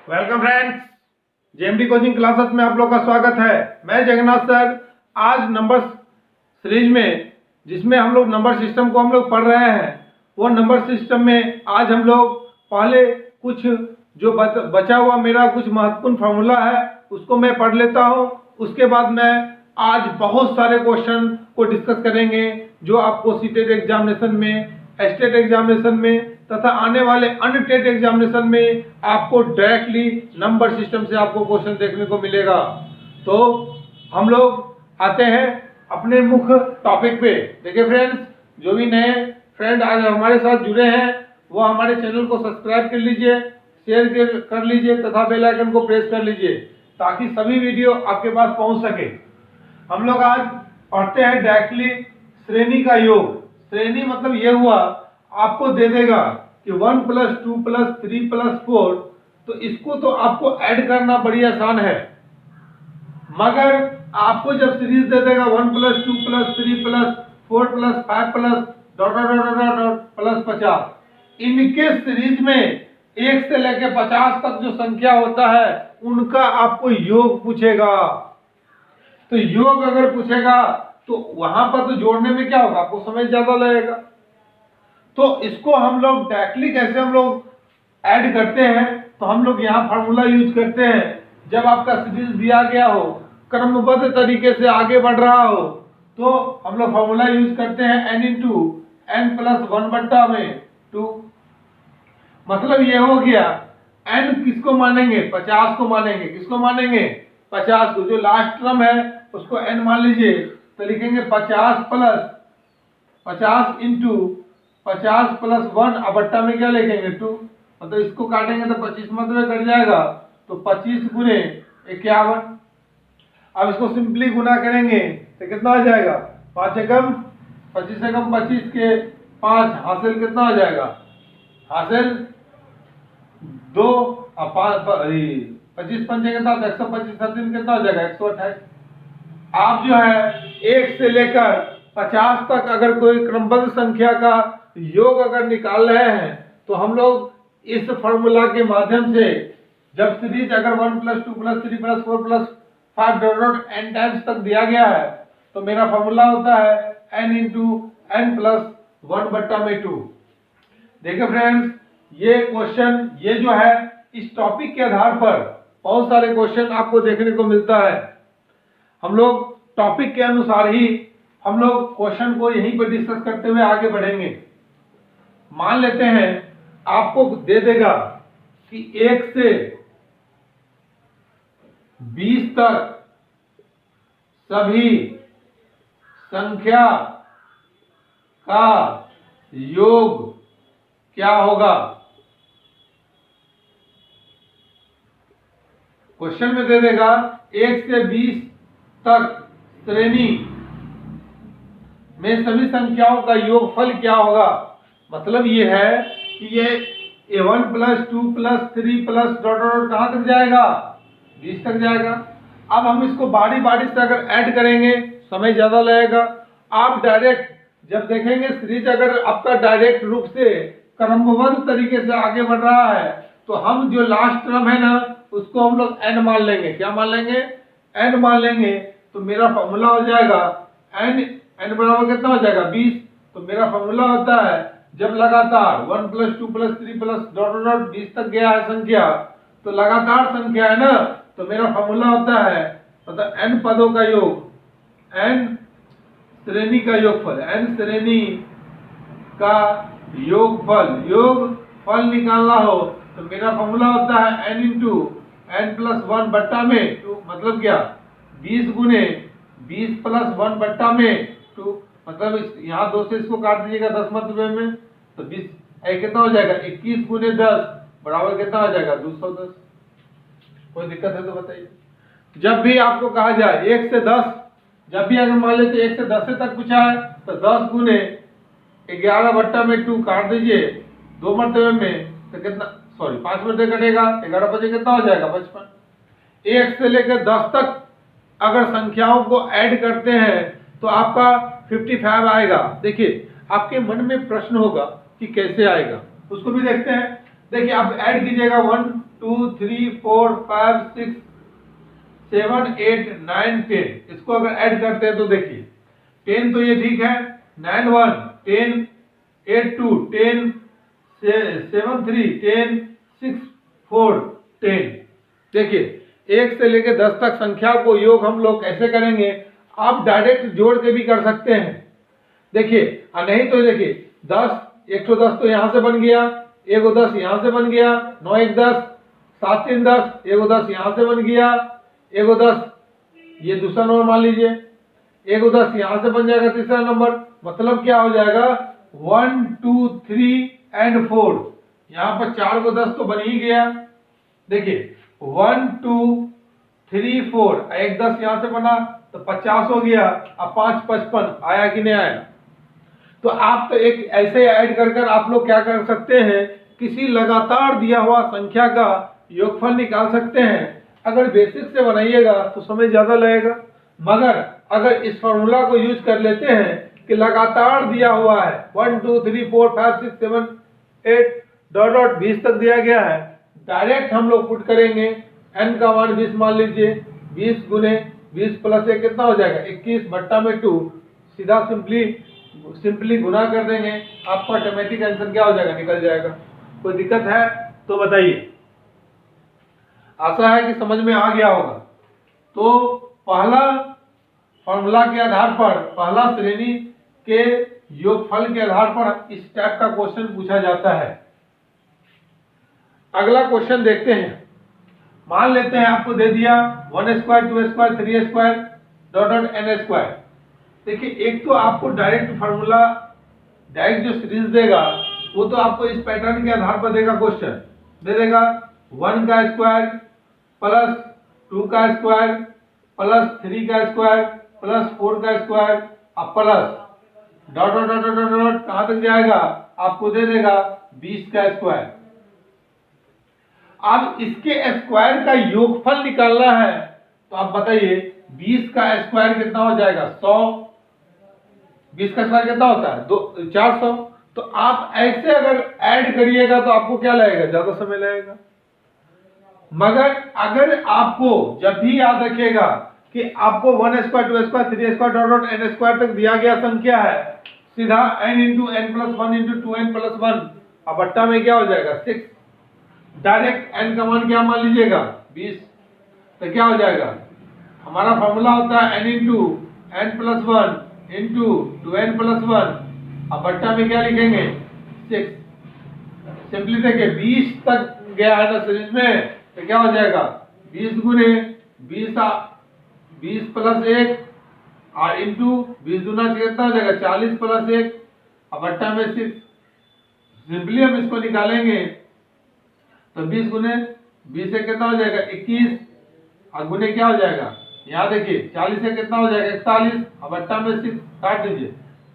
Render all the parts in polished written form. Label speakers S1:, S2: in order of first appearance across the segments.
S1: Welcome friends, JMD coaching classes में आप लोग का स्वागत है। मैं जगन्नाथ सर। आज नंबर सीरीज में जिसमें हम लोग नंबर सिस्टम को हम लोग पढ़ रहे हैं, वो नंबर सिस्टम में आज हम लोग पहले कुछ जो बचा हुआ मेरा कुछ महत्वपूर्ण फार्मूला है उसको मैं पढ़ लेता हूँ। उसके बाद मैं आज बहुत सारे क्वेश्चन को डिस्कस करेंगे जो आपको सीटेट एग्जामिनेशन में, स्टेट एग्जामिनेशन में तथा आने वाले अन्य टेट एग्जामिनेशन में आपको डायरेक्टली नंबर सिस्टम से आपको क्वेश्चन देखने को मिलेगा। तो हम लोग आते हैं अपने मुख्य टॉपिक पे। देखिए फ्रेंड्स, जो भी नए फ्रेंड आज हमारे साथ जुड़े हैं वो हमारे चैनल को सब्सक्राइब कर लीजिए, शेयर कर लीजिए तथा बेल आइकन को प्रेस कर लीजिए ताकि सभी वीडियो आपके पास पहुंच सके। हम लोग आज पढ़ते हैं डायरेक्टली श्रेणी का योग। श्रेणी मतलब ये हुआ, आपको दे देगा कि 1 + 2 + 3 + 4, तो इसको तो आपको ऐड करना बड़ी आसान है, मगर आपको जब सीरीज दे देगा 1 + 2 + 3 + 4 + 5 + +50, इनके सीरीज में 1 से लेकर 50 तक जो संख्या होता है उनका आपको योग पूछेगा। तो योग अगर पूछेगा तो वहां पर तो जोड़ने में क्या होगा, आपको समय ज्यादा लगेगा। तो इसको हम लोग डायरेक्टली कैसे हम लोग ऐड करते हैं, तो हम लोग यहाँ फार्मूला यूज करते हैं। जब आपका सीरीज दिया गया हो, क्रमबद्ध तरीके से आगे बढ़ रहा हो, तो हम लोग फार्मूला यूज करते हैं n × n + 1/2। मतलब ये हो गया, n किसको मानेंगे, 50 को मानेंगे। किसको मानेंगे, 50 को। जो लास्ट टर्म है उसको n मान लीजिए, तो लिखेंगे 50 + 50 × 50 + 1 अब बट्टा में क्या लिखेंगे 2। मतलब इसको काटेंगे तो 25 मतलब कट जाएगा, तो 25 × 51। अब इसको सिंपली गुना करेंगे तो कितना आ जाएगा, 5 एकम 25 एकम 25 के 5 हासिल कितना आ जाएगा, हासिल 2 और 25 पंचे कितना, 125 कितना आ जाएगा 128। आप जो है 1 से लेकर 50 तक अगर कोई क्रमबद्ध संख्या का योग अगर निकाल रहे हैं तो हम लोग इस फॉर्मूला के माध्यम से, जब सीरीज अगर 1 + 2 + 3 + 4 + 5 n टाइम्स तक दिया गया है, तो मेरा फॉर्मूला होता है n × n + 1/2। देखिए फ्रेंड्स, ये क्वेश्चन ये जो है इस टॉपिक के आधार पर बहुत सारे क्वेश्चन आपको देखने को मिलता है। हम लोग टॉपिक के अनुसार ही हम लोग क्वेश्चन को यहीं पर डिस्कस करते हुए आगे बढ़ेंगे। मान लेते हैं आपको दे देगा कि 1 से 20 तक सभी संख्या का योग क्या होगा। क्वेश्चन में दे देगा 1 से 20 तक श्रेणी में सभी संख्याओं का योगफल क्या होगा। मतलब ये है कि ये 1 + 2 + 3 + कहां तक जाएगा, 20 तक जाएगा। अब हम इसको बारी बारी से अगर ऐड करेंगे समय ज्यादा लगेगा। आप डायरेक्ट जब देखेंगे सीरीज अगर आपका डायरेक्ट रूप से क्रमबद्ध तरीके से आगे बढ़ रहा है, तो हम जो लास्ट टर्म है ना उसको हम लोग n मान लेंगे। क्या मान लेंगे, n मान लेंगे। तो मेरा फॉर्मूला हो जाएगा n बराबर कितना हो जाएगा 20। तो मेरा फॉर्मूला होता है, जब लगातार 1 + 2 + 3 + 20 तक गया है संख्या, तो लगातार संख्या है ना, तो मेरा फॉर्मूला होता है मतलब n पदों का योग, n श्रेणी का योगफल, n श्रेणी का योगफल निकालना हो तो मेरा फॉर्मूला होता है n × n + 1/2। मतलब क्या, 20 × 20 + 1/2। मतलब यहाँ 2 से इसको काट दीजिएगा 10 मतलब में, तो 20 कितना हो जाएगा, 21 × 10 बराबर कितना हो जाएगा 210। कोई दिक्कत है तो बताइए। जब भी आपको कहा जाए 1 से 10, जब भी अगर मान लेते 1 से 10 तक पूछा है तो 10 × 11/2 काट दीजिए 2 मरतबे में, तो कितना, सॉरी 5 मरतबे कटेगा, 11 × 5 कितना हो जाएगा 55। 1 से लेकर 10 तक अगर संख्याओं को ऐड करते हैं तो आपका 55 आएगा। देखिए आपके मन में प्रश्न होगा कि कैसे आएगा, उसको भी देखते हैं। देखिए आप ऐड कीजिएगा 1 2 3 4 5 6 7 8 9 10। इसको अगर ऐड करते हैं तो देखिए 10 तो ये ठीक है, 9 1 10 8 2 10 7 3 10 6 4 10। देखिए 1 से लेकर 10 तक संख्या को योग हम लोग कैसे करेंगे, आप डायरेक्ट जोड़ के भी कर सकते हैं। देखिए नहीं तो देखिए 10 110 तो यहाँ से बन गया, 1 10 यहाँ से बन गया, 9 1 10 7 3 10, 1 10 यहाँ से बन गया, 1 10 ये दूसरा नंबर मान लीजिए, 1 10 यहाँ से बन जाएगा तीसरा नंबर। मतलब क्या हो जाएगा 1 2 3 एंड 4, यहाँ पर 4 को 10 तो बन ही गया। देखिए 1 2 3 4 एक 10 यहाँ से बना तो 50 हो गया, अब 5 55 आया कि नहीं आया। तो आप तो एक ऐसे ऐड कर आप लोग क्या कर सकते हैं, किसी लगातार दिया हुआ संख्या का योगफल निकाल सकते हैं। अगर बेसिक से बनाइएगा तो समय ज्यादा लगेगा, मगर अगर इस फॉर्मूला को यूज कर लेते हैं कि लगातार दिया हुआ है 1 2 3 4 5 6 7 8 डॉट डॉट 20 तक दिया गया है, डायरेक्ट हम लोग पुट करेंगे n का मान 20 मान लीजिए, 20 गुने 20 प्लस 1 कितना हो जाएगा 21 बट्टा में 2, सीधा सिंपली गुना कर देंगे, आपका ऑटोमेटिक आंसर क्या हो जाएगा निकल जाएगा। कोई दिक्कत है तो बताइए, आशा है कि समझ में आ गया होगा। तो पहला फॉर्मूला के आधार पर, पहला श्रेणी के योगफल के आधार पर इस टाइप का क्वेश्चन पूछा जाता है। अगला क्वेश्चन देखते हैं। मान लेते हैं आपको दे दिया 1 square 2 square 3 square dot dot n square. देखिए एक तो आपको डायरेक्ट फार्मूला, डायरेक्ट जो सीरीज देगा वो तो आपको इस पैटर्न के आधार पर देगा, क्वेश्चन दे देगा 1 का स्क्वायर प्लस 2 का स्क्वायर प्लस 3 का स्क्वायर प्लस 4 का स्क्वायर अब plus dot dot dot dot dot कहां तक जाएगा, आपको दे देगा 20 का स्क्वायर। अब इसके स्क्वायर का योगफल निकालना है, तो आप बताइए 20 का स्क्वायर कितना हो जाएगा 100, 20 का स्क्वायर कितना होता है 400। तो आप ऐसे अगर ऐड करिएगा तो आपको क्या लगेगा, ज्यादा समय लगेगा। मगर अगर आपको जब भी याद रखिएगा कि आपको 1 square 2 square 3 square dot dot n square तक दिया गया संख्या है, सीधा n into n plus 1 into 2n plus 1 अब बट्टा में क्या हो जाएगा 6, डायरेक्ट n का मान क्या मान लीजिएगा 20। तो क्या हो जाएगा, हमारा फॉर्मूला होता है n into n plus 1 into 2n plus 1 अब बट्टा में क्या लिखेंगे 6। सिंपली देखिए 20 तक गया है ना सीरीज में, तो क्या हो जाएगा 20 गुने 20 प्लस 1 और इंटू 20 दूना कितना हो जाएगा 40 प्लस 1 अब बट्टा में 6। सिंपली हम इसको निकालेंगे तो 20 गुने 20 से कितना हो जाएगा 21 और गुने क्या हो जाएगा, यहाँ देखिए 40 से कितना हो जाएगा 41 और बट्टा में 6 काट दीजिए,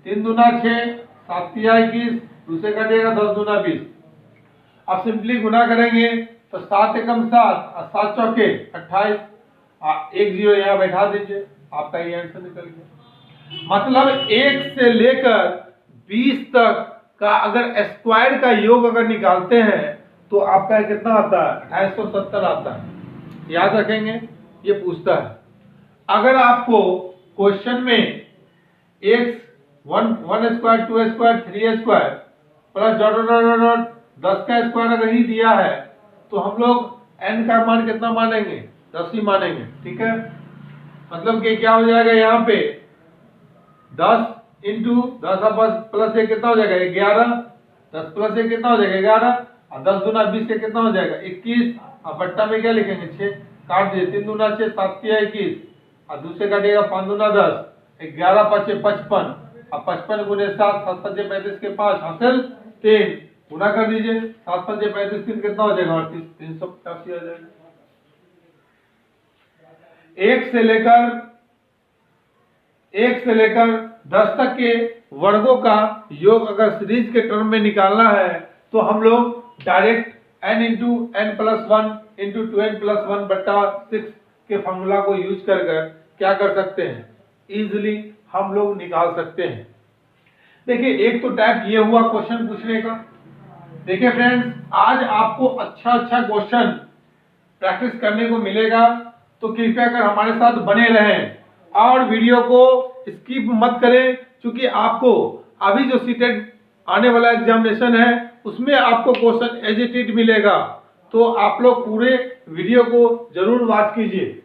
S1: 3 दूना 6 7 तिया 21 दूसरे कटेगा 10 दूना 20। अब सिंपली गुना करेंगे तो 7 एकम 7 और 7 चौके 28 एक जीरो यहाँ बैठा दीजिए, आपका ये आंसर निकल गया। मतलब 1 से लेकर 20 तक का अगर स्क्वायर का योग अगर निकालते हैं तो आपका कितना आता है 2870 आता है। याद रखेंगे ये पूछता है। अगर आपको क्वेश्चन में x 1 square 2 square 3 square plus dot dot dot 10 का स्क्वायर अगर ही दिया है तो हम लोग n का मान कितना मानेंगे 10 ही मानेंगे, ठीक है। मतलब कि क्या हो जाएगा यहाँ पे 10 इंटू 10 प्लस 1 कितना हो जाएगा 11, 10 प्लस 1 कितना हो जाएगा 11 और 10 दूना 20 से कितना हो जाएगा 21 और बट्टा में क्या लिखेंगे 6 काट दिए, 3 दूना 6 7 तिया 21 और दूसरे काटेगा 5 दूना 10 11 5 55 और 55 गुने 7 7 5 35 के 5 हासिल 3 गुना कर दीजिए 7 5 35 3 कितना हो जाएगा 38 385 आ जाएगा। 1 से लेकर 10 तक के वर्गों का योग अगर सीरीज के टर्म में निकालना है तो हम लोग direct n into n plus 1 into 2n plus 1 बट्टा 6 के फॉर्मूला को यूज कर क्या कर सकते हैं, इजिली हम लोग निकाल सकते हैं। देखिए एक तो टाइप ये हुआ क्वेश्चन पूछने का। देखिए फ्रेंड्स आज आपको अच्छा क्वेश्चन प्रैक्टिस करने को मिलेगा। तो कृपया कर हमारे साथ बने रहें और वीडियो को स्किप मत करें, क्योंकि आपको अभी जो सीटेट आने वाला एग्जामिनेशन है उसमें आपको क्वेश्चन एज इट इज मिलेगा। तो आप लोग पूरे वीडियो को जरूर वॉच कीजिए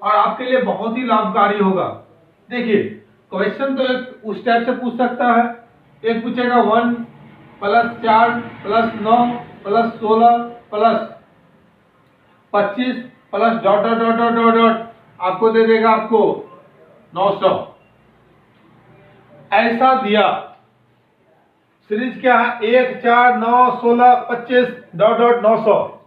S1: और आपके लिए बहुत ही लाभकारी होगा। देखिए क्वेश्चन तो एक उस टाइप से पूछ सकता है, एक पूछेगा 1 + 4 + 9 + 16 + 25 + dot dot dot dot dot dot आपको दे देगा आपको 900। ऐसा दिया सीरीज क्या है 1 4 9 16 25 डॉट डॉट 900।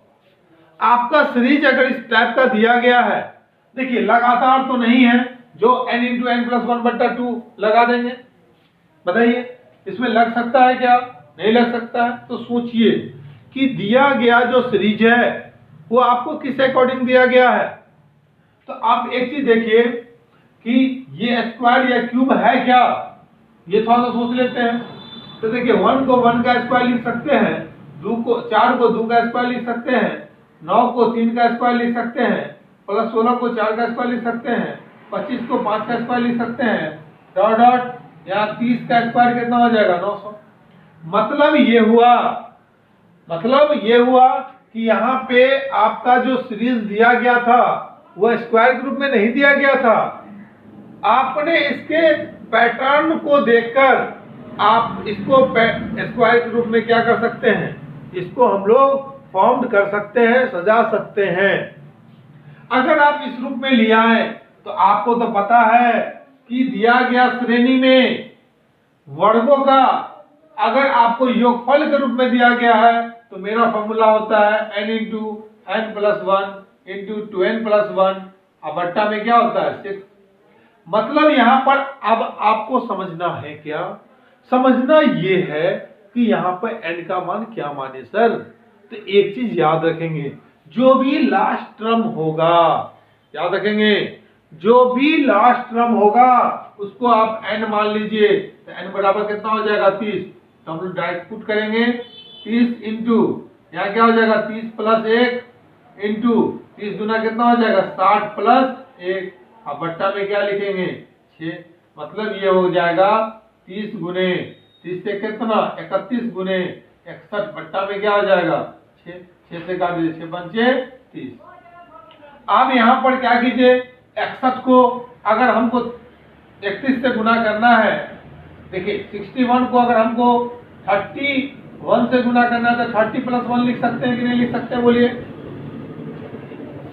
S1: आपका सीरीज अगर इस टाइप का दिया गया है, देखिए लगातार तो नहीं है जो n × n + 1/2 लगा देंगे। बताइए इसमें लग सकता है क्या? नहीं लग सकता है। तो सोचिए कि दिया गया जो सीरीज है वो आपको किस अकॉर्डिंग दिया गया है। तो आप एक चीज देखिए कि ये स्क्वायर या क्यूब है क्या, ये थोड़ा सा सोच लेते हैं। तो देखिए 1 को 1 का स्क्वायर लिख सकते हैं, 4 को 2 का स्क्वायर लिख सकते हैं, 9 को 3 का स्क्वायर लिख सकते हैं, प्लस 16 को 4 का स्क्वायर लिख सकते हैं, 25 को 5 का स्क्वायर लिख सकते हैं, डॉट डॉट यहाँ 30 का स्क्वायर कितना हो जाएगा 900। मतलब ये हुआ कि यहाँ पे आपका जो सीरीज दिया गया था वो स्क्वायर के रूप में नहीं दिया गया था। आपने इसके पैटर्न को देखकर आप इसको स्क्वायर के रूप में क्या कर सकते हैं, इसको हम लोग फॉर्म कर सकते हैं, सजा सकते हैं। अगर आप इस रूप में लिया है तो आपको तो पता है कि दिया गया श्रेणी में वर्गों का अगर आपको योगफल के रूप में दिया गया है तो मेरा फॉर्मूला होता है n × n + 1 × 2n + 1 अब बट्टा में क्या होता है 6। मतलब यहां पर अब आपको समझना है क्या, समझना ये है कि यहां पर n का मान क्या माने सर। तो एक चीज याद रखेंगे, जो भी लास्ट टर्म होगा, याद रखेंगे जो भी लास्ट टर्म होगा उसको आप n मान लीजिए। तो n बराबर कितना हो जाएगा 30। तो हम लोग डायरेक्ट पुट करेंगे 30 इंटू यहाँ क्या हो जाएगा 30 + 1 इंटू 30 दूना कितना हो जाएगा 60 + 1। अब बट्टा में क्या लिखेंगे 6। मतलब ये हो जाएगा 30 गुने 30 से कितना 31 गुने 61 बट्टा में क्या हो जाएगा 6। 6 से काट दीजिए 6 पंचे 30। अब यहाँ पर क्या कीजिए 61 को अगर हमको 31 से गुना करना है, देखिए 61 को अगर हमको 31 से गुना करना है तो 30 + 1 लिख सकते हैं कि नहीं लिख सकते बोलिए।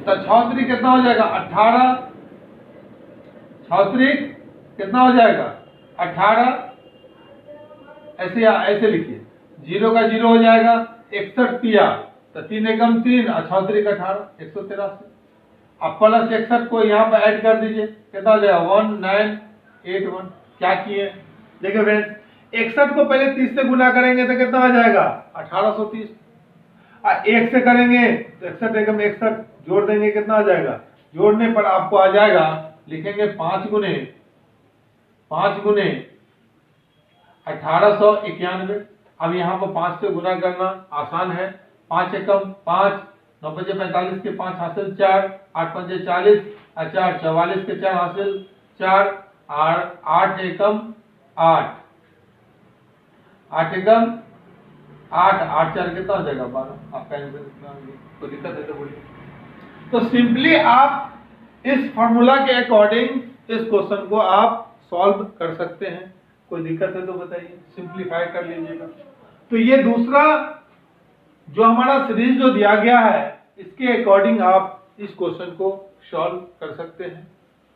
S1: तो 6 कितना हो जाएगा 18, 6 कितना हो जाएगा 18। ऐसे लिखिए 0 का 0 हो जाएगा 61 किया तो 3 एकम 3 और 6 18 183। अब प्लस 61 को यहाँ पर ऐड कर दीजिए कितना हो जाएगा 1981। क्या किए देखिए फ्रेंड्स 61 को पहले 30 से गुना करेंगे तो कितना आ जाएगा 1830 और 1 से करेंगे तो 61 एकम 61 जोड़ देंगे कितना आ जाएगा, जोड़ने पर आपको आ जाएगा लिखेंगे 5 गुने 1891। अब यहाँ पर 5 से गुना करना आसान है। 5 एकम 5 9 × 5 45 के 5 हासिल 4 8 × 5 40 और 4 44 के 4 हासिल 4 और 8 एकम 8 8 एकम 8 8 4 कितना हो जाएगा 12। आपका आंसर कोई दिक्कत है तो बोलिए। तो सिंपली आप इस फॉर्मूला के अकॉर्डिंग इस क्वेश्चन को आप सॉल्व कर सकते हैं। कोई दिक्कत है तो बताइए, सिंप्लीफाई कर लीजिएगा। तो ये दूसरा जो हमारा सीरीज जो दिया गया है इसके अकॉर्डिंग आप इस क्वेश्चन को सॉल्व कर सकते हैं।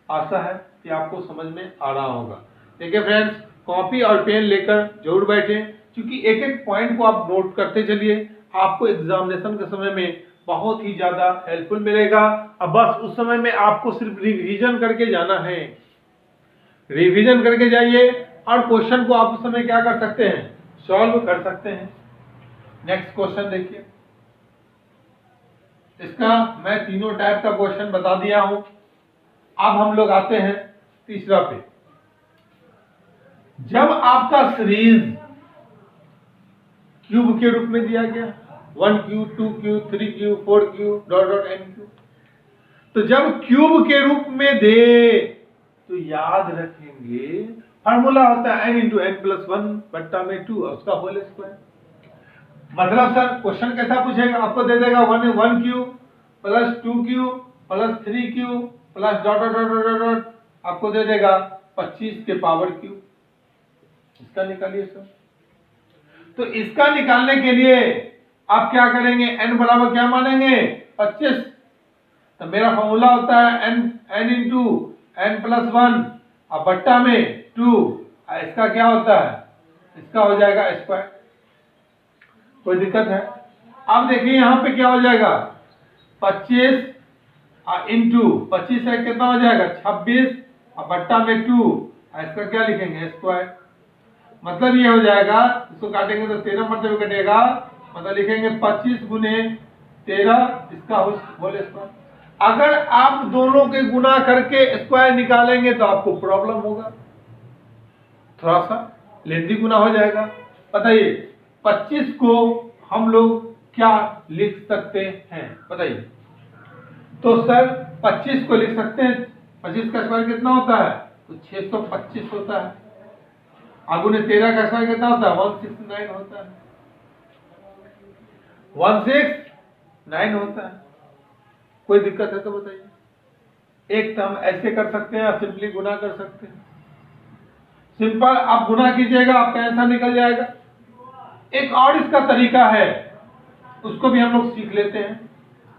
S1: आशा है कि आपको समझ में आ रहा होगा। देखिए फ्रेंड्स कॉपी और पेन लेकर जरूर बैठें, क्योंकि एक एक पॉइंट को आप नोट करते चलिए, आपको एग्जामिनेशन के समय में बहुत ही ज्यादा हेल्पफुल मिलेगा। अब बस उस समय में आपको सिर्फ रिवीजन करके जाना है, रिवीजन करके जाइए और क्वेश्चन को आप उस समय क्या कर सकते हैं सॉल्व कर सकते हैं। नेक्स्ट क्वेश्चन देखिए, इसका मैं तीनों टाइप का क्वेश्चन बता दिया हूं। अब हम लोग आते हैं तीसरा पे। जब आपका सीरीज क्यूब के रूप में दिया गया, 1 cube 2 cube 3 cube 4 cube dot dot n cube. तो जब क्यूब के रूप में दे तो याद रखेंगे फार्मूला होता है n इंटू n प्लस 1 बट्टा में 2 और उसका होल स्क्वायर। मतलब सर क्वेश्चन कैसा पूछेगा, आपको दे देगा 1 cube plus 2 cube plus 3 cube plus dot dot dot dot dot आपको दे देगा 25 के पावर क्यूब। इसका निकालिए सर। तो इसका निकालने के लिए आप क्या करेंगे, n बराबर क्या मानेंगे 25। तो मेरा फॉर्मूला होता है n इंटू n प्लस 1 और बट्टा में 2। इसका क्या होता है, इसका हो जाएगा स्क्वायर। कोई दिक्कत है? अब देखिए यहां पे क्या हो जाएगा 25 इंटू 25 है कितना हो जाएगा 26 और बट्टा में 2। इसका क्या लिखेंगे स्क्वायर। मतलब ये हो जाएगा, इसको काटेंगे तो 13 मतलब कटेगा, मतलब लिखेंगे 25 गुने 13 इसका होल स्क्वायर। अगर आप दोनों के गुना करके स्क्वायर निकालेंगे तो आपको प्रॉब्लम होगा, थोड़ा सा लेंदी गुना हो जाएगा। बताइए 25 को हम लोग क्या लिख सकते हैं बताइए। तो सर 25 को लिख सकते हैं, 25 का स्क्वायर कितना होता है तो 625 होता है। गुने 13 का स्क्वायर कितना होता है 169 होता है, 169 होता है। कोई दिक्कत है तो बताइए। एक तो हम ऐसे कर सकते हैं, सिंपली गुना कर सकते हैं। सिंपल आप गुना कीजिएगा आपका आंसर निकल जाएगा। एक और इसका तरीका है, उसको भी हम लोग सीख लेते हैं।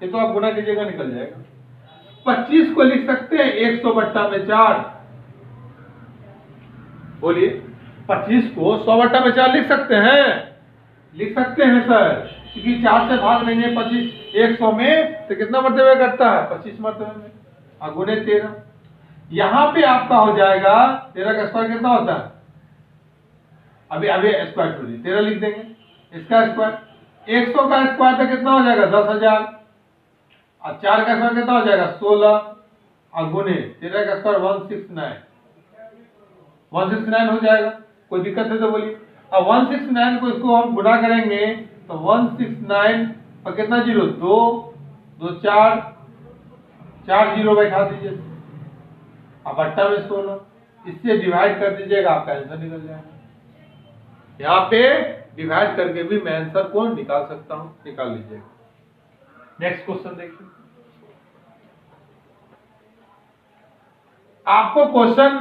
S1: ये तो आप गुना कीजिएगा निकल जाएगा। 25 को लिख सकते हैं 100 बट्टा में 4। बोलिए 25 को 100 बट्टा में 4 लिख सकते हैं, लिख सकते हैं सर, क्योंकि 4 से भाग लेंगे 25 100 में तो कितना मरतबे करता है 25 मरतबे में, गुने 13। यहां पे आपका हो जाएगा 13 का स्क्वायर कितना होता है, अभी स्क्वायर छोड़िए 13 लिख देंगे, इसका स्क्वायर 100 का स्क्वायर तो कितना हो जाएगा 10,000 और 4 का स्क्वायर कितना हो जाएगा 16 और गुने 13 का स्क्वायर 169 हो जाएगा। कोई दिक्कत है तो बोलिए। अब 169 को इसको हम गुना करेंगे तो 169 और कितना जीरो 2 2 4 4 जीरो बैठा दीजिए, अब बट्टा में 16 इससे डिवाइड कर दीजिएगा आपका आंसर निकल जाएगा। यहाँ पे डिवाइड करके भी मैं आंसर को निकाल सकता हूं, निकाल लीजिएगा। नेक्स्ट क्वेश्चन देखिए। आपको क्वेश्चन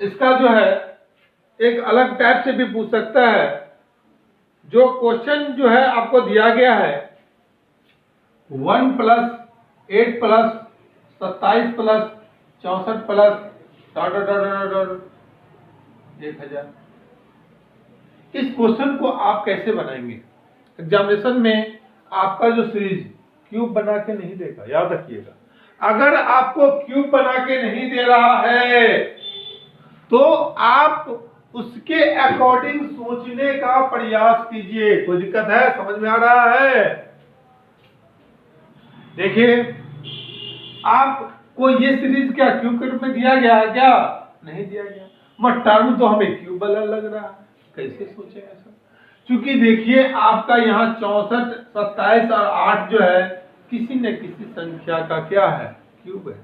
S1: इसका जो है एक अलग टाइप से भी पूछ सकता है। जो क्वेश्चन जो है आपको दिया गया है 1 plus 8 plus 27 plus 64 plus dot dot dot dot 1000। इस क्वेश्चन को आप कैसे बनाएंगे। एग्जामिनेशन में आपका जो सीरीज क्यूब बना के नहीं देगा, याद रखिएगा। अगर आपको क्यूब बना के नहीं दे रहा है तो आप उसके अकॉर्डिंग सोचने का प्रयास कीजिए। कोई दिक्कत है, समझ में आ रहा है। देखिए आपको ये सीरीज क्या क्यूब के रूप में दिया गया है क्या, नहीं दिया गया, मगर टर्म तो हमें क्यूब वाला लग रहा है। कैसे सोचेंगे सर, क्योंकि देखिए आपका यहाँ 64 27 और 8 जो है किसी न किसी संख्या का क्या है क्यूब है।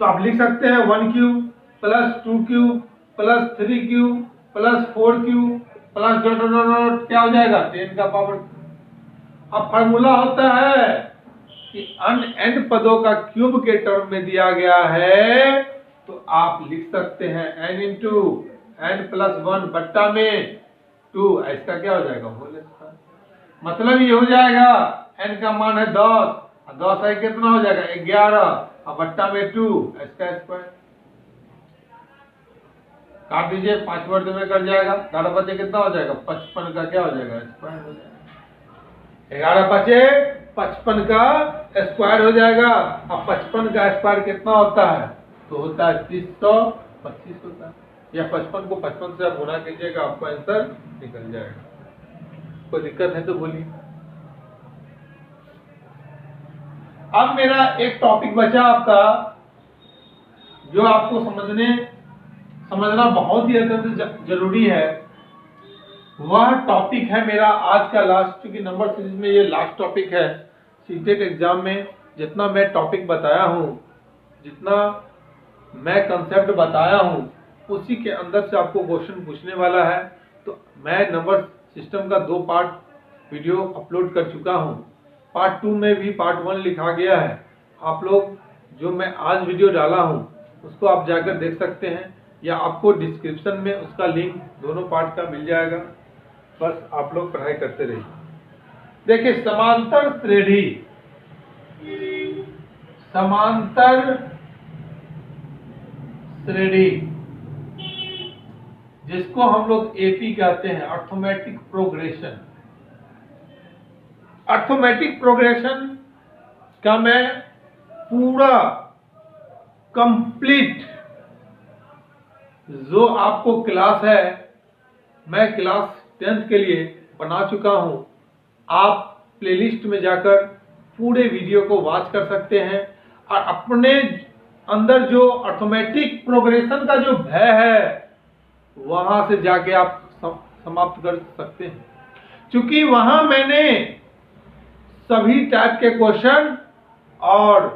S1: तो आप लिख सकते हैं 1 cube plus 2 cube plus 3 cube plus 4 cube plus dot dot dot क्या हो जाएगा 10 का पावर। अब फार्मूला होता है कि अनएंड पदों का क्यूब के टर्म में दिया गया है तो आप लिख सकते हैं n इंटू n प्लस 1 बट्टा में 2। इसका क्या हो जाएगा होल स्क्वायर। मतलब ये हो जाएगा n का मान है 10 और 10 है कितना हो जाएगा 11 और बट्टा में 2 इसका स्क्वायर। काट दीजिए 5 वर्ड में कर जाएगा, 11 बचे कितना हो जाएगा 55 का क्या हो जाएगा स्क्वायर हो जाएगा। 11 बचे 55 का स्क्वायर हो जाएगा। अब 55 का स्क्वायर कितना होता है तो होता है 325 होता है, या 55 को 55 से आप गुना कीजिएगा आपका आंसर निकल जाएगा। कोई दिक्कत है तो बोलिए। अब मेरा एक टॉपिक बचा आपका जो आपको समझना बहुत ही अत्यंत जरूरी है, वह टॉपिक है मेरा आज का लास्ट, क्योंकि नंबर सीरीज में ये लास्ट टॉपिक है। सीटेट एग्जाम में जितना मैं टॉपिक बताया हूँ, जितना मैं कंसेप्ट बताया हूँ, उसी के अंदर से आपको क्वेश्चन पूछने वाला है। तो मैं नंबर सिस्टम का 2 पार्ट वीडियो अपलोड कर चुका हूँ। पार्ट 2 में भी पार्ट 1 लिखा गया है। आप लोग जो मैं आज वीडियो डाला हूँ उसको आप जाकर देख सकते हैं, या आपको डिस्क्रिप्शन में उसका लिंक दोनों पार्ट का मिल जाएगा। बस आप लोग पढ़ाई करते रहिए। देखिए, समांतर श्रेणी, समांतर श्रेणी जिसको हम लोग एपी कहते हैं, अर्थमेटिक प्रोग्रेशन। अर्थमेटिक प्रोग्रेशन का मैं पूरा कंप्लीट जो आपको क्लास है, मैं क्लास 10th के लिए बना चुका हूं। आप प्लेलिस्ट में जाकर पूरे वीडियो को वॉच कर सकते हैं और अपने अंदर जो अर्थमेटिक प्रोग्रेशन का जो भय है वहां से जाके आप समाप्त कर सकते हैं, क्योंकि वहां मैंने सभी टाइप के क्वेश्चन और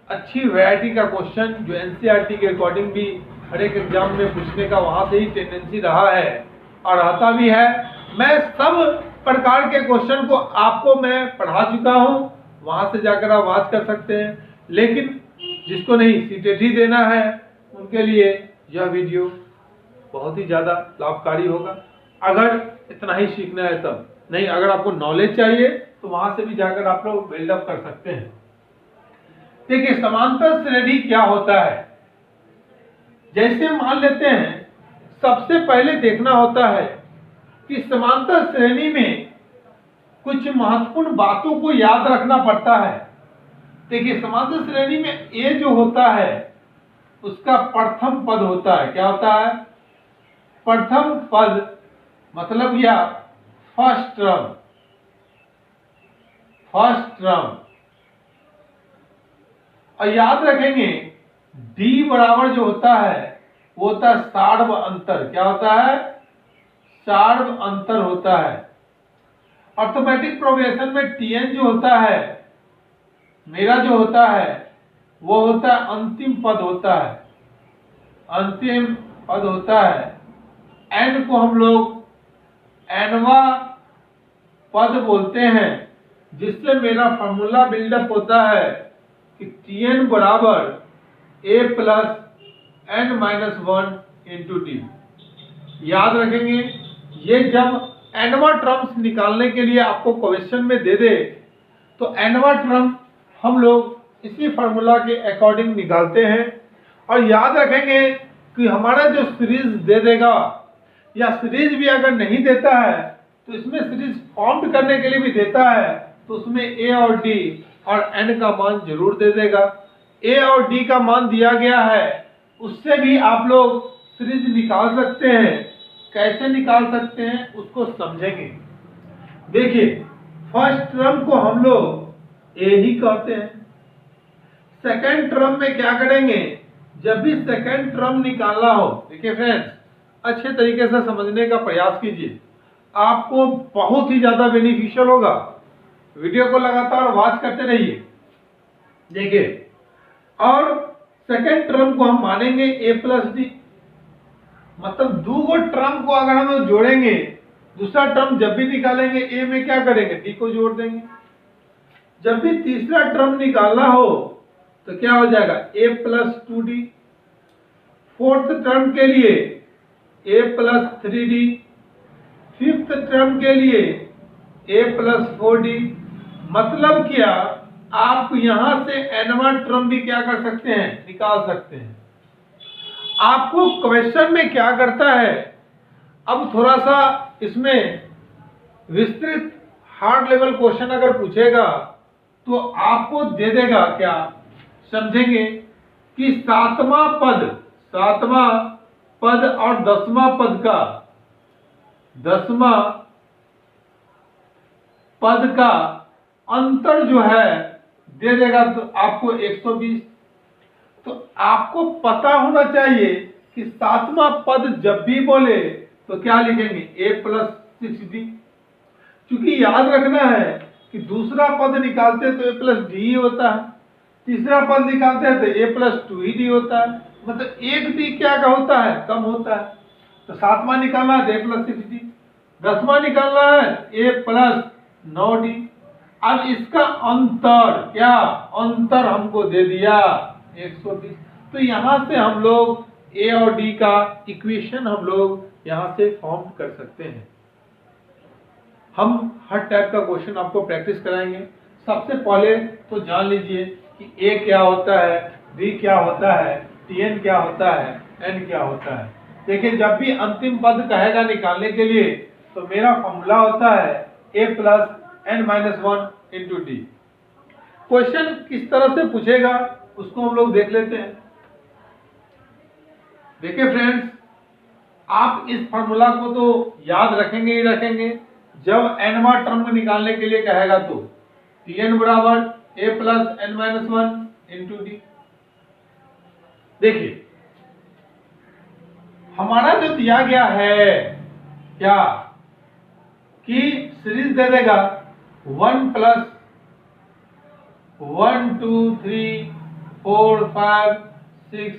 S1: अच्छी वैरायटी का क्वेश्चन जो एनसीईआरटी के अकॉर्डिंग भी हर एक एग्जाम में पूछने का वहां से ही टेंडेंसी रहा है और रहता भी है। मैं सब प्रकार के क्वेश्चन को आपको मैं पढ़ा चुका हूं, वहां से जाकर आप वॉच कर सकते हैं। लेकिन जिसको नहीं सीटेट ही देना है उनके लिए यह वीडियो बहुत ही ज्यादा लाभकारी होगा, अगर इतना ही सीखना है तब। नहीं, अगर आपको नॉलेज चाहिए तो वहां से भी जाकर आप लोग बिल्डअप कर सकते हैं। देखिए, समांतर श्रेणी क्या होता है। जैसे मान लेते हैं, सबसे पहले देखना होता है कि समांतर श्रेणी में कुछ महत्वपूर्ण बातों को याद रखना पड़ता है। देखिए, समांतर श्रेणी में ए जो होता है उसका प्रथम पद होता है। क्या होता है? प्रथम पद, मतलब या फर्स्ट टर्म, फर्स्ट टर्म। और याद रखेंगे डी बराबर जो होता है वो होता है सार्व अंतर। क्या होता है? सार्व अंतर होता है। अर्थमेटिक प्रोग्रेशन में टीएन जो होता है, मेरा जो होता है वो होता है अंतिम पद होता है, अंतिम पद होता है। एन को हम लोग एनवा पद बोलते हैं, जिससे मेरा फॉर्मूला बिल्डअप होता है कि टीएन बराबर A plus N minus 1 into T. याद रखेंगे, ये जब एनवा टर्म्स निकालने के लिए आपको क्वेश्चन में दे दे तो एनवा टर्म हम लोग इसी फॉर्मूला के अकॉर्डिंग निकालते हैं। और याद रखेंगे कि हमारा जो सीरीज दे देगा, या सीरीज भी अगर नहीं देता है तो इसमें सीरीज फॉर्म करने के लिए भी देता है, तो उसमें ए और डी और एन का मान जरूर दे देगा। ए और डी का मान दिया गया है, उससे भी आप लोग सीरीज निकाल सकते हैं। कैसे निकाल सकते हैं उसको समझेंगे। देखिए, फर्स्ट टर्म को हम लोग ए ही कहते हैं। सेकंड टर्म में क्या करेंगे? जब भी सेकंड टर्म निकालना हो, देखिए फ्रेंड्स, अच्छे तरीके से समझने का प्रयास कीजिए, आपको बहुत ही ज्यादा बेनिफिशियल होगा। वीडियो को लगातार वॉच करते रहिए। देखिए, और सेकंड टर्म को हम मानेंगे ए प्लस डी, मतलब दो टर्म को अगर हम जोड़ेंगे, दूसरा टर्म जब भी निकालेंगे ए में क्या करेंगे? डी को जोड़ देंगे। जब भी तीसरा टर्म निकालना हो तो क्या हो जाएगा? ए प्लस 2d। फोर्थ टर्म के लिए ए प्लस 3d, फिफ्थ टर्म के लिए ए प्लस 4d। मतलब क्या, आप यहां से एनवा टर्म भी क्या कर सकते हैं? निकाल सकते हैं। आपको क्वेश्चन में क्या करता है, अब थोड़ा सा इसमें विस्तृत हार्ड लेवल क्वेश्चन अगर पूछेगा तो आपको दे देगा क्या, समझेंगे कि सातवां पद और 10वां पद का, 10वां पद का अंतर जो है दे देगा तो आपको 120। तो आपको पता होना चाहिए कि सातवां पद जब भी बोले तो क्या लिखेंगे? ए प्लस 60। क्योंकि याद रखना है कि दूसरा पद निकालते तो a प्लस डी होता है, तीसरा पद निकालते हैं तो a प्लस 2d होता है, मतलब एक डी क्या का होता है, कम होता है। तो 7वां निकालना है तो a प्लस 6d, 10वां निकालना है a प्लस 9d। अब इसका अंतर क्या, अंतर हमको दे दिया 120। तो यहां से हम लोग a और d का इक्वेशन हम लोग यहां से फॉर्म कर सकते हैं। हम हर टाइप का क्वेश्चन आपको प्रैक्टिस कराएंगे। सबसे पहले तो जान लीजिए कि a क्या होता है, d क्या होता है, tn क्या होता है, n क्या होता है। देखिए जब भी अंतिम पद कहेगा निकालने के लिए तो मेरा फॉर्मूला होता है a plus n minus 1 into D. Question किस तरह से पूछेगा उसको हम लोग देख लेते हैं। देखिए फ्रेंड्स, आप इस फॉर्मूला को तो याद रखेंगे ही रखेंगे। जब nवां टर्म निकालने के लिए कहेगा तो tn बराबर a plus n minus 1 into D. देखिए हमारा जो दिया गया है क्या कि सीरीज दे देगा 1 plus 1 2 3 4 5 6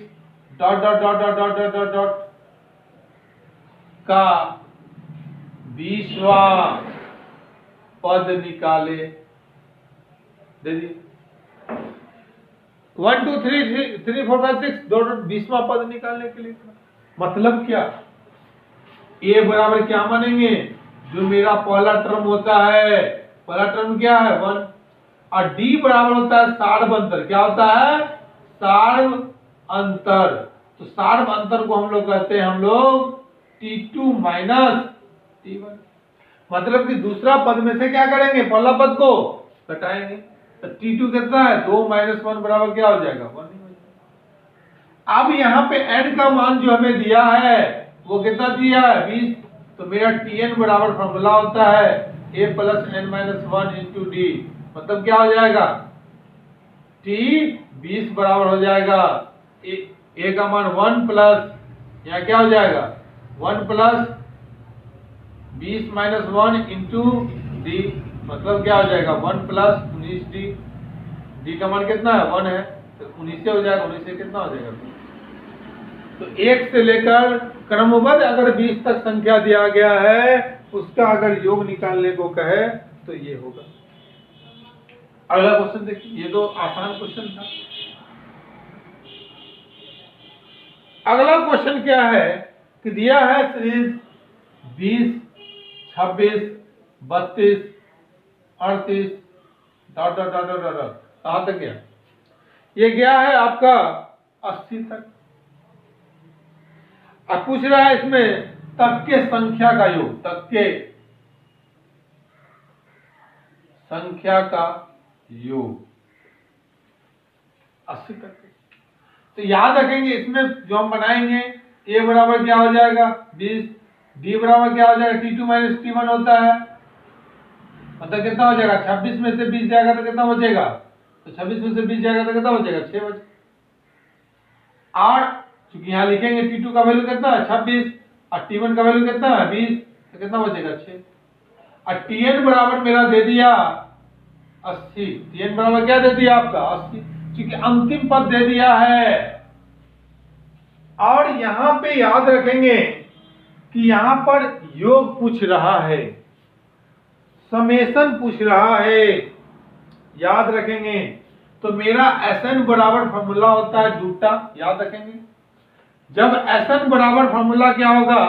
S1: dot dot dot dot dot dot dot dot का 20वां पद निकाले, दे दी 1 2 3 3 4 5 6 डॉट 20वां पद निकालने के लिए। मतलब क्या, a बराबर क्या मानेंगे, जो मेरा पहला टर्म होता है, पहला टर्म क्या है 1, और d बराबर होता है सार्व अंतर। क्या होता है, सार्व अंतर। तो सार्व अंतर को हम लोग कहते हैं हम लोग t2 माइनस t1। मतलब कि दूसरा पद में से क्या करेंगे, पहला पद को घटाएंगे। तो t2 कितना है 2 माइनस 1 बराबर क्या हो जाएगा 1। अब यहाँ पे n का मान जो हमें दिया है वो कितना दिया है 20। तो मेरा tn बराबर फॉर्मूला होता है a plus n minus 1 into D. मतलब क्या हो जाएगा, t 20 बराबर हो जाएगा a का मान 1 प्लस यहाँ क्या हो जाएगा 1 प्लस 20 माइनस 1 इंटू डी। मतलब क्या हो जाएगा 1 प्लस 19d। d का मान कितना है 1 है, तो 19 से हो जाएगा, 19 से कितना हो जाएगा। तो 1 से लेकर क्रमबद्ध अगर 20 तक संख्या दिया गया है उसका अगर योग निकालने को कहे तो ये होगा। अगला क्वेश्चन देखिए, ये तो आसान क्वेश्चन था। अगला क्वेश्चन क्या है कि दिया है series 20 26 32 38 dot dot dot dot dot कहां तक गया, ये गया है आपका 80 तक। अब पूछ रहा है इसमें तक के संख्या का योग, तक के संख्या का योग 80 तक। तो याद रखेंगे इसमें जो हम बनाएंगे a बराबर क्या हो जाएगा 20, d बराबर क्या हो जाएगा t2 माइनस t1 होता है। मतलब कितना हो जाएगा 26 में से 20 जाएगा तो कितना बचेगा, तो 26 में से 20 जाएगा तो कितना बचेगा 6 बचे। और चूंकि यहाँ लिखेंगे t2 का वैल्यू कितना है 26 और t1 का वैल्यू कितना है 20, तो कितना बचेगा 6। और tn बराबर मेरा दे दिया 80। tn बराबर क्या दे दिया आपका 80, क्योंकि अंतिम पद दे दिया है। और यहां पे याद रखेंगे कि यहां पर योग पूछ रहा है, समेशन पूछ रहा है, याद रखेंगे। तो मेरा Sn बराबर फॉर्मूला होता है दूटा, याद रखेंगे। जब Sn बराबर फॉर्मूला क्या होगा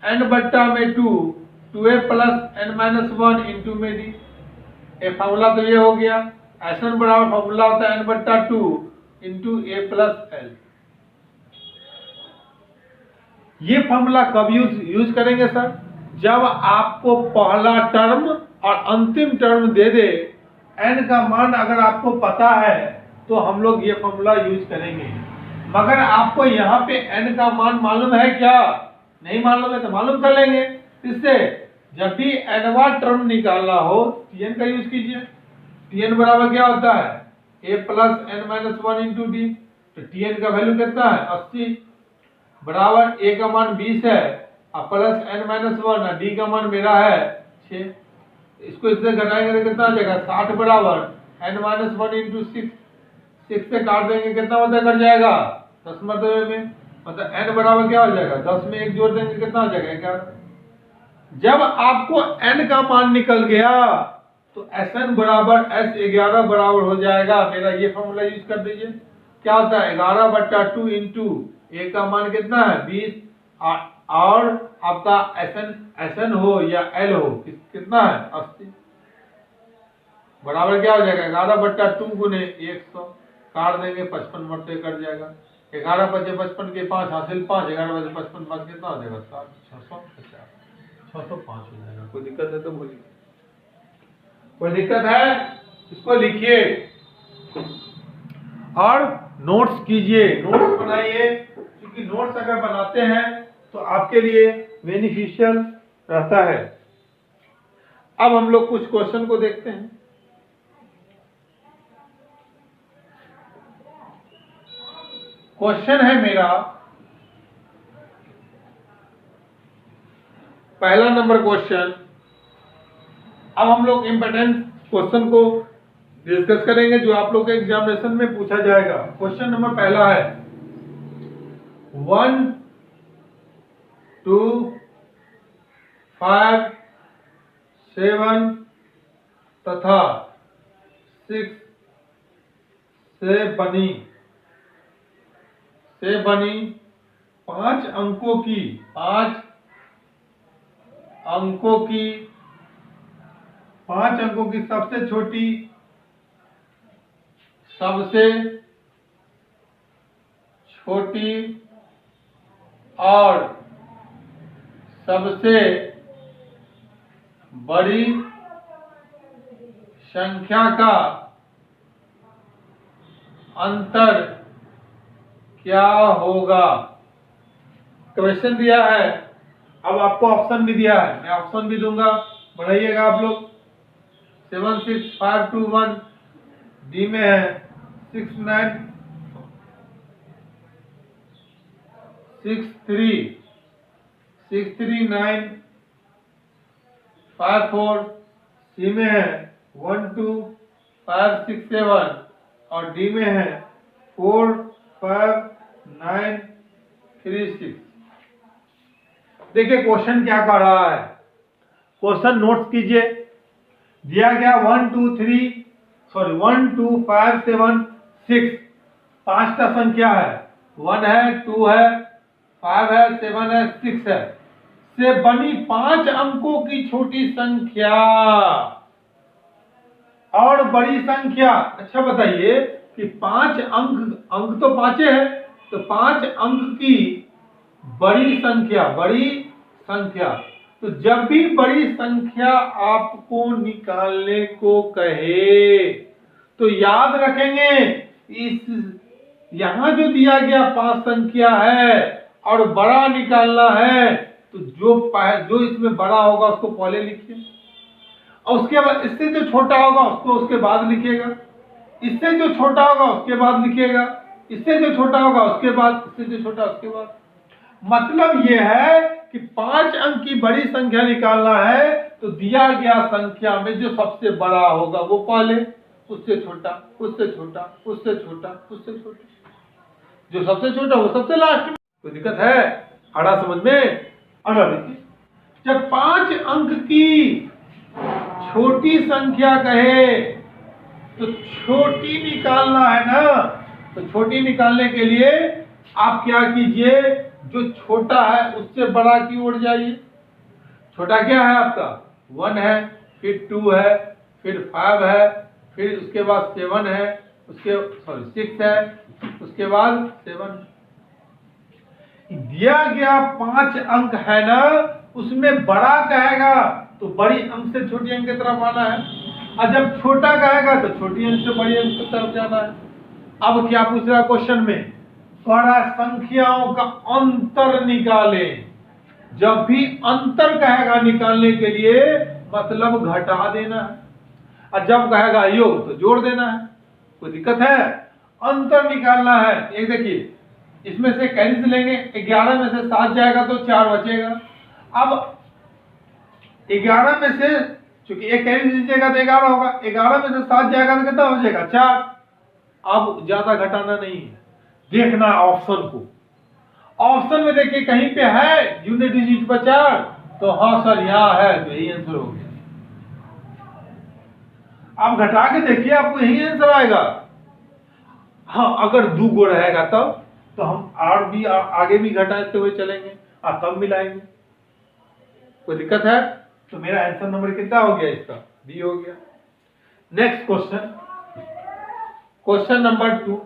S1: n बट्टा में 2 2a plus n minus 1 into में डी। ए फॉर्मूला तो ये हो गया। Sn बराबर फॉर्मूला होता है n बट्टा 2 इंटू a प्लस l। ये फॉर्मूला कब यूज करेंगे सर, जब आपको पहला टर्म और अंतिम टर्म दे दे, n का मान अगर आपको पता है तो हम लोग ये फॉर्मूला यूज करेंगे। मगर आपको यहाँ पे n का मान मालूम है क्या, नहीं मालूम है तो मालूम कर लेंगे। इससे जब भी nवां टर्म निकालना हो tn का यूज कीजिए। tn बराबर क्या होता है a plus n minus 1 into D. तो tn का वैल्यू कितना है 80 बराबर a का मान 20 है अब प्लस n माइनस 1, डी का मान मेरा है 6, इसको इससे घटाएंगे तो कितना आ जाएगा 60 बराबर n माइनस 1 इंटू 6, 6 से काट देंगे कितना होता कट जाएगा 10 मरतबे में, मतलब n बराबर क्या हो जाएगा 10 में 1 जोड़ देंगे कितना हो जाएगा 11। जब आपको n का मान निकल गया तो Sn बराबर S11 बराबर हो जाएगा, मेरा ये फॉर्मूला यूज कर दीजिए, क्या होता है 11/2 इंटू a का मान कितना है 20 और आपका Sn हो या L हो कितना है 80, बराबर क्या हो जाएगा 11/2 गुने 100, काट देंगे 55 मरते कट जाएगा, 11 बचे 55 के 5 हासिल 5, 11 बचे 55 बाद कितना हो जाएगा 605 हो जाएगा। कोई दिक्कत है तो बोलिए, कोई दिक्कत है इसको लिखिए और नोट्स कीजिए, नोट्स बनाइए, क्योंकि नोट्स अगर बनाते हैं तो आपके लिए बेनिफिशियल रहता है। अब हम लोग कुछ क्वेश्चन को देखते हैं। क्वेश्चन है मेरा पहला नंबर क्वेश्चन। अब हम लोग इंपॉर्टेंट क्वेश्चन को डिस्कस करेंगे जो आप लोग के एग्जामिनेशन में पूछा जाएगा। क्वेश्चन नंबर पहला है 1, 2, 5, 7 तथा 6 से बनी 5 अंकों की सबसे छोटी, सबसे छोटी और सबसे बड़ी संख्या का अंतर क्या होगा। क्वेश्चन दिया है, अब आपको ऑप्शन भी दिया है, मैं ऑप्शन भी दूंगा, बढ़ाइएगा आप लोग। 7, 6, 5, 2, 1 डी में है 6, 9, 6, 3, 9, 5, 4 सी में है 1, 2, 5, 6, 7 और डी में है 4, 5, 9, 3, 6। देखिए क्वेश्चन क्या कर रहा है, क्वेश्चन नोट कीजिए। दिया गया 1, 2, 5, 7, 6 5टा संख्या है, 1 है, 2 है, 5 है, 7 है, 6 है, से बनी 5 अंकों की छोटी संख्या और बड़ी संख्या। अच्छा बताइए कि 5 अंक तो 5 है, तो 5 अंक की बड़ी संख्या, तो जब भी बड़ी संख्या आपको निकालने को कहे तो याद रखेंगे इस यहां जो दिया गया 5 संख्या है और बड़ा निकालना है, तो जो इसमें बड़ा होगा उसको पहले लिखिए और उसके बाद इससे जो छोटा होगा उसको उसके बाद लिखिएगा, इससे जो छोटा होगा उसके बाद लिखिएगा, इससे जो छोटा होगा उसके बाद, इससे जो छोटा उसके बाद। मतलब यह है कि 5 अंक की बड़ी संख्या निकालना है तो दिया गया संख्या में जो सबसे बड़ा होगा वो पहले, उससे छोटा, उससे छोटा, उससे छोटा, उससे छोटा, जो सबसे छोटा वो सबसे लास्ट में। कोई दिक्कत है? आड़ा समझ में? आड़ा देखिए, जब 5 अंक की छोटी संख्या कहे तो छोटी निकालना है ना, तो छोटी निकालने के लिए आप क्या कीजिए, जो छोटा है उससे बड़ा की ओर जाइए। छोटा क्या है आपका 1 है, फिर 2 है, फिर 5 है, फिर उसके बाद 7 है, 6 है, उसके बाद 7। दिया गया 5 अंक है ना, उसमें बड़ा कहेगा तो बड़ी अंक से छोटी अंक की तरफ आना है, और जब छोटा कहेगा तो छोटी अंक से बड़ी अंक की तरफ जाना है। अब क्या पूछ रहा है क्वेश्चन में, बड़ा संख्याओं का अंतर निकाले। जब भी अंतर कहेगा निकालने के लिए मतलब घटा देना है, और जब कहेगा योग तो जोड़ देना है। कोई दिक्कत है? अंतर निकालना है। एक देखिए, इसमें से कैरी से लेंगे, 11 में से 7 जाएगा तो 4 बचेगा, अब 11 में से, चूंकि एक कैरी दीजिएगा तो 11 होगा, 11 में से 7 जाएगा तो कितना हो जाएगा 4। अब ज्यादा घटाना नहीं है, देखना ऑप्शन को। ऑप्शन में देखिए कहीं पे है यूनिट डिजिट पर 4, तो हाँ सर यहाँ है, तो यही आंसर हो गया। आप घटा के देखिए आपको यही आंसर आएगा। हाँ अगर 2 गो रहेगा तब तो हम और भी आगे भी घटाते हुए चलेंगे और तब मिलाएंगे। कोई दिक्कत है? तो मेरा आंसर नंबर कितना हो गया इसका? बी हो गया। नेक्स्ट क्वेश्चन, क्वेश्चन नंबर 2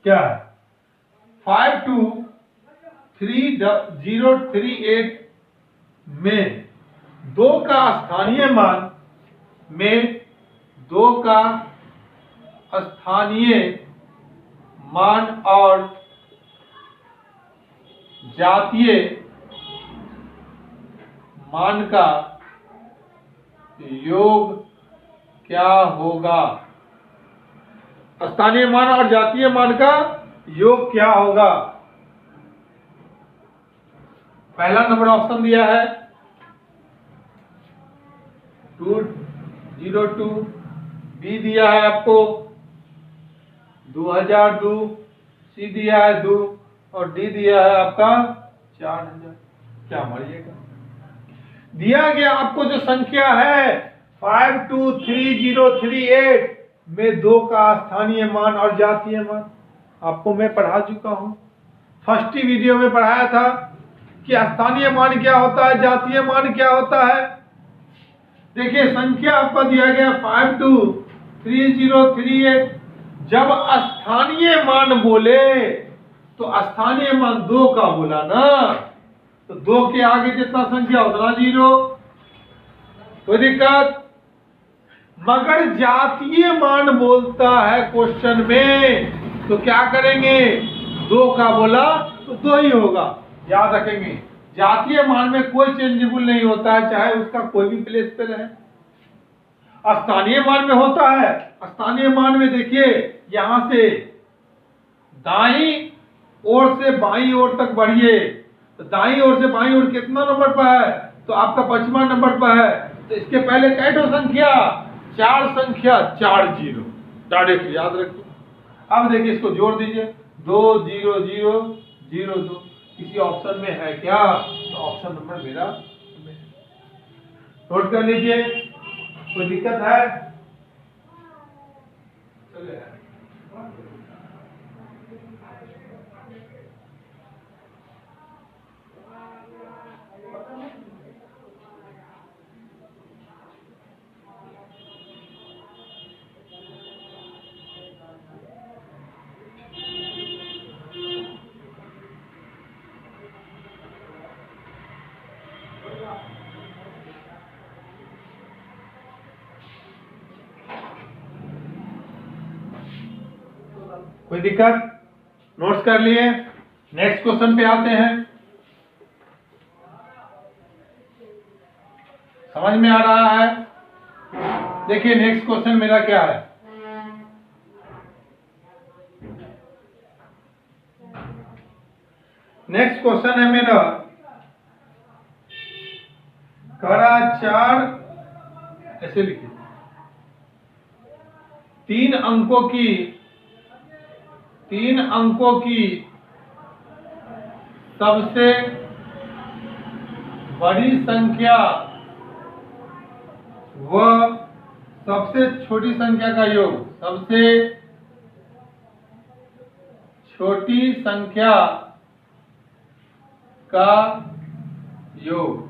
S1: क्या है? 52338 में 2 का स्थानीय मान में 2 का स्थानीय मान और जातीय मान का योग क्या होगा? स्थानीय मान और जातीय मान का योग क्या होगा? पहला नंबर ऑप्शन दिया है 202, बी दिया है आपको 2002, सी दिया है 2 और डी दिया है आपका 4000। क्या मारिएगा? दिया गया आपको जो संख्या है 52338 में 2 का स्थानीय मान और जातीय मान, आपको मैं पढ़ा चुका हूं, फर्स्ट ही वीडियो में पढ़ाया था कि स्थानीय मान क्या होता है, जातीय मान क्या होता है। देखिए संख्या आपको दिया गया 52338, जब स्थानीय मान बोले तो स्थानीय मान 2 का बोला ना, तो 2 के आगे जितना संख्या उतना 0, कोई दिक्कत? मगर जातीय मान बोलता है क्वेश्चन में तो क्या करेंगे? 2 का बोला तो 2 ही होगा, याद रखेंगे। जातीय मान में कोई चेंजेबल नहीं होता है, चाहे उसका कोई भी प्लेस पे रहे। स्थानीय मान में होता है। स्थानीय मान में देखिए यहां से दाईं ओर से बाईं ओर तक बढ़िए, तो दाईं ओर से बाईं ओर कितना नंबर पर है? तो आपका 5वां नंबर पर है। तो इसके पहले कैटो संख्या 4 संख्या 4 0 डायरेक्ट याद रखिए। अब देखिए इसको जोड़ दीजिए 2 0 0 0 2, किसी ऑप्शन में है क्या? तो ऑप्शन नंबर मेरा नोट कर लीजिए। कोई दिक्कत है? चलिए कोई दिक्कत? नोट्स कर लिए? नेक्स्ट क्वेश्चन पे आते हैं। समझ में आ रहा है? देखिए नेक्स्ट क्वेश्चन मेरा क्या है? नेक्स्ट क्वेश्चन है मेरा कड़ा 4, ऐसे लिखिए 3 अंकों की सबसे बड़ी संख्या व सबसे छोटी संख्या का योग, सबसे छोटी संख्या का योग।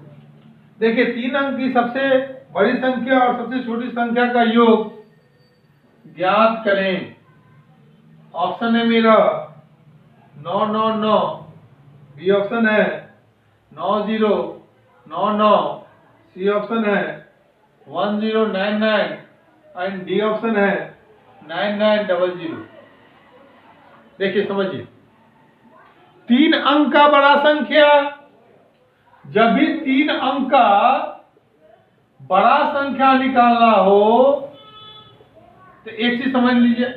S1: देखिए 3 अंक की सबसे बड़ी संख्या और सबसे छोटी संख्या का योग ज्ञात करें। ऑप्शन है मेरा 9 9 9, बी ऑप्शन है 9 0 9 9, सी ऑप्शन है 1 0 9 9 एंड डी ऑप्शन है 9 9 0 0। देखिए समझिए 3 अंक का बड़ा संख्या, जब भी 3 अंक का बड़ा संख्या निकालना हो तो एक चीज समझ लीजिए,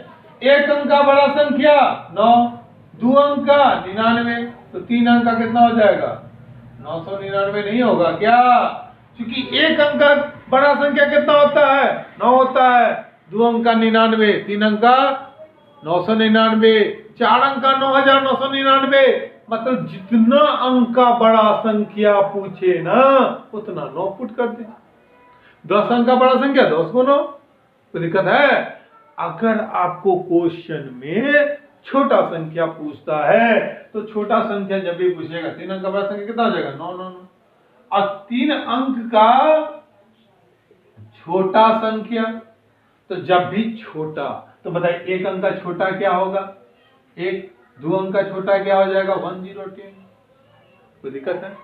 S1: 1 अंक का बड़ा संख्या 9, 2 अंक का 99, तो 3 अंक का कितना हो जाएगा 999 नहीं होगा क्या? क्योंकि एक अंक का बड़ा संख्या कितना होता है? 9 होता है। 2 अंक का 99, 3 अंक का 999, 4 अंक का 9999। मतलब जितना अंक का बड़ा संख्या पूछे ना उतना 9 पुट कर दीजिए। 10 अंक का बड़ा संख्या 10 को 9। कोई दिक्कत है? अगर आपको क्वेश्चन में छोटा संख्या पूछता है तो छोटा संख्या जब भी पूछेगा 3 अंक का बड़ा संख्या कितना हो जाएगा? 9 9 9। और 3 अंक का छोटा संख्या तो जब भी छोटा तो बताइए 1 अंक का छोटा क्या होगा? 1। 2 अंक का छोटा क्या हो जाएगा? 102। कोई दिक्कत है?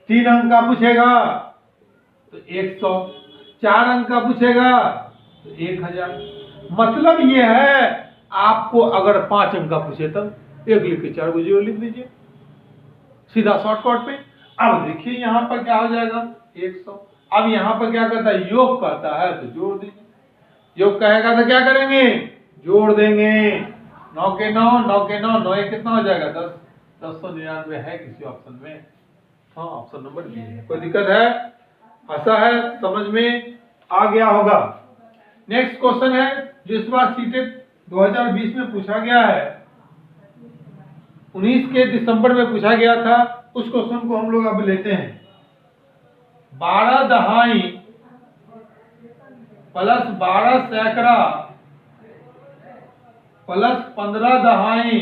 S1: 3 अंक का पूछेगा तो 100। 4 अंक का पूछेगा तो 1000। मतलब ये है आपको अगर 5 अंक का पूछे तब 1 लिख के 4 को 0 लिख लीजिए सीधा शॉर्टकट में। अब देखिए यहां पर क्या हो जाएगा? 100। अब यहां पर क्या करता है? योग करता है तो जोड़ दीजिए। योग कहेगा तो क्या करेंगे? जोड़ देंगे। 9 के 9, 9 के 9, 9 कितना हो जाएगा? 10। 1099 है किसी ऑप्शन में? हाँ, ऑप्शन नंबर बी है। कोई दिक्कत है? ऐसा है, समझ में आ गया होगा। नेक्स्ट क्वेश्चन है जो इस बार सीटेट 2020 में पूछा गया है, 19 के दिसंबर में पूछा गया था। उस क्वेश्चन को हम लोग अब लेते हैं। 12 दहाई प्लस 12 सैकड़ा प्लस 15 दहाई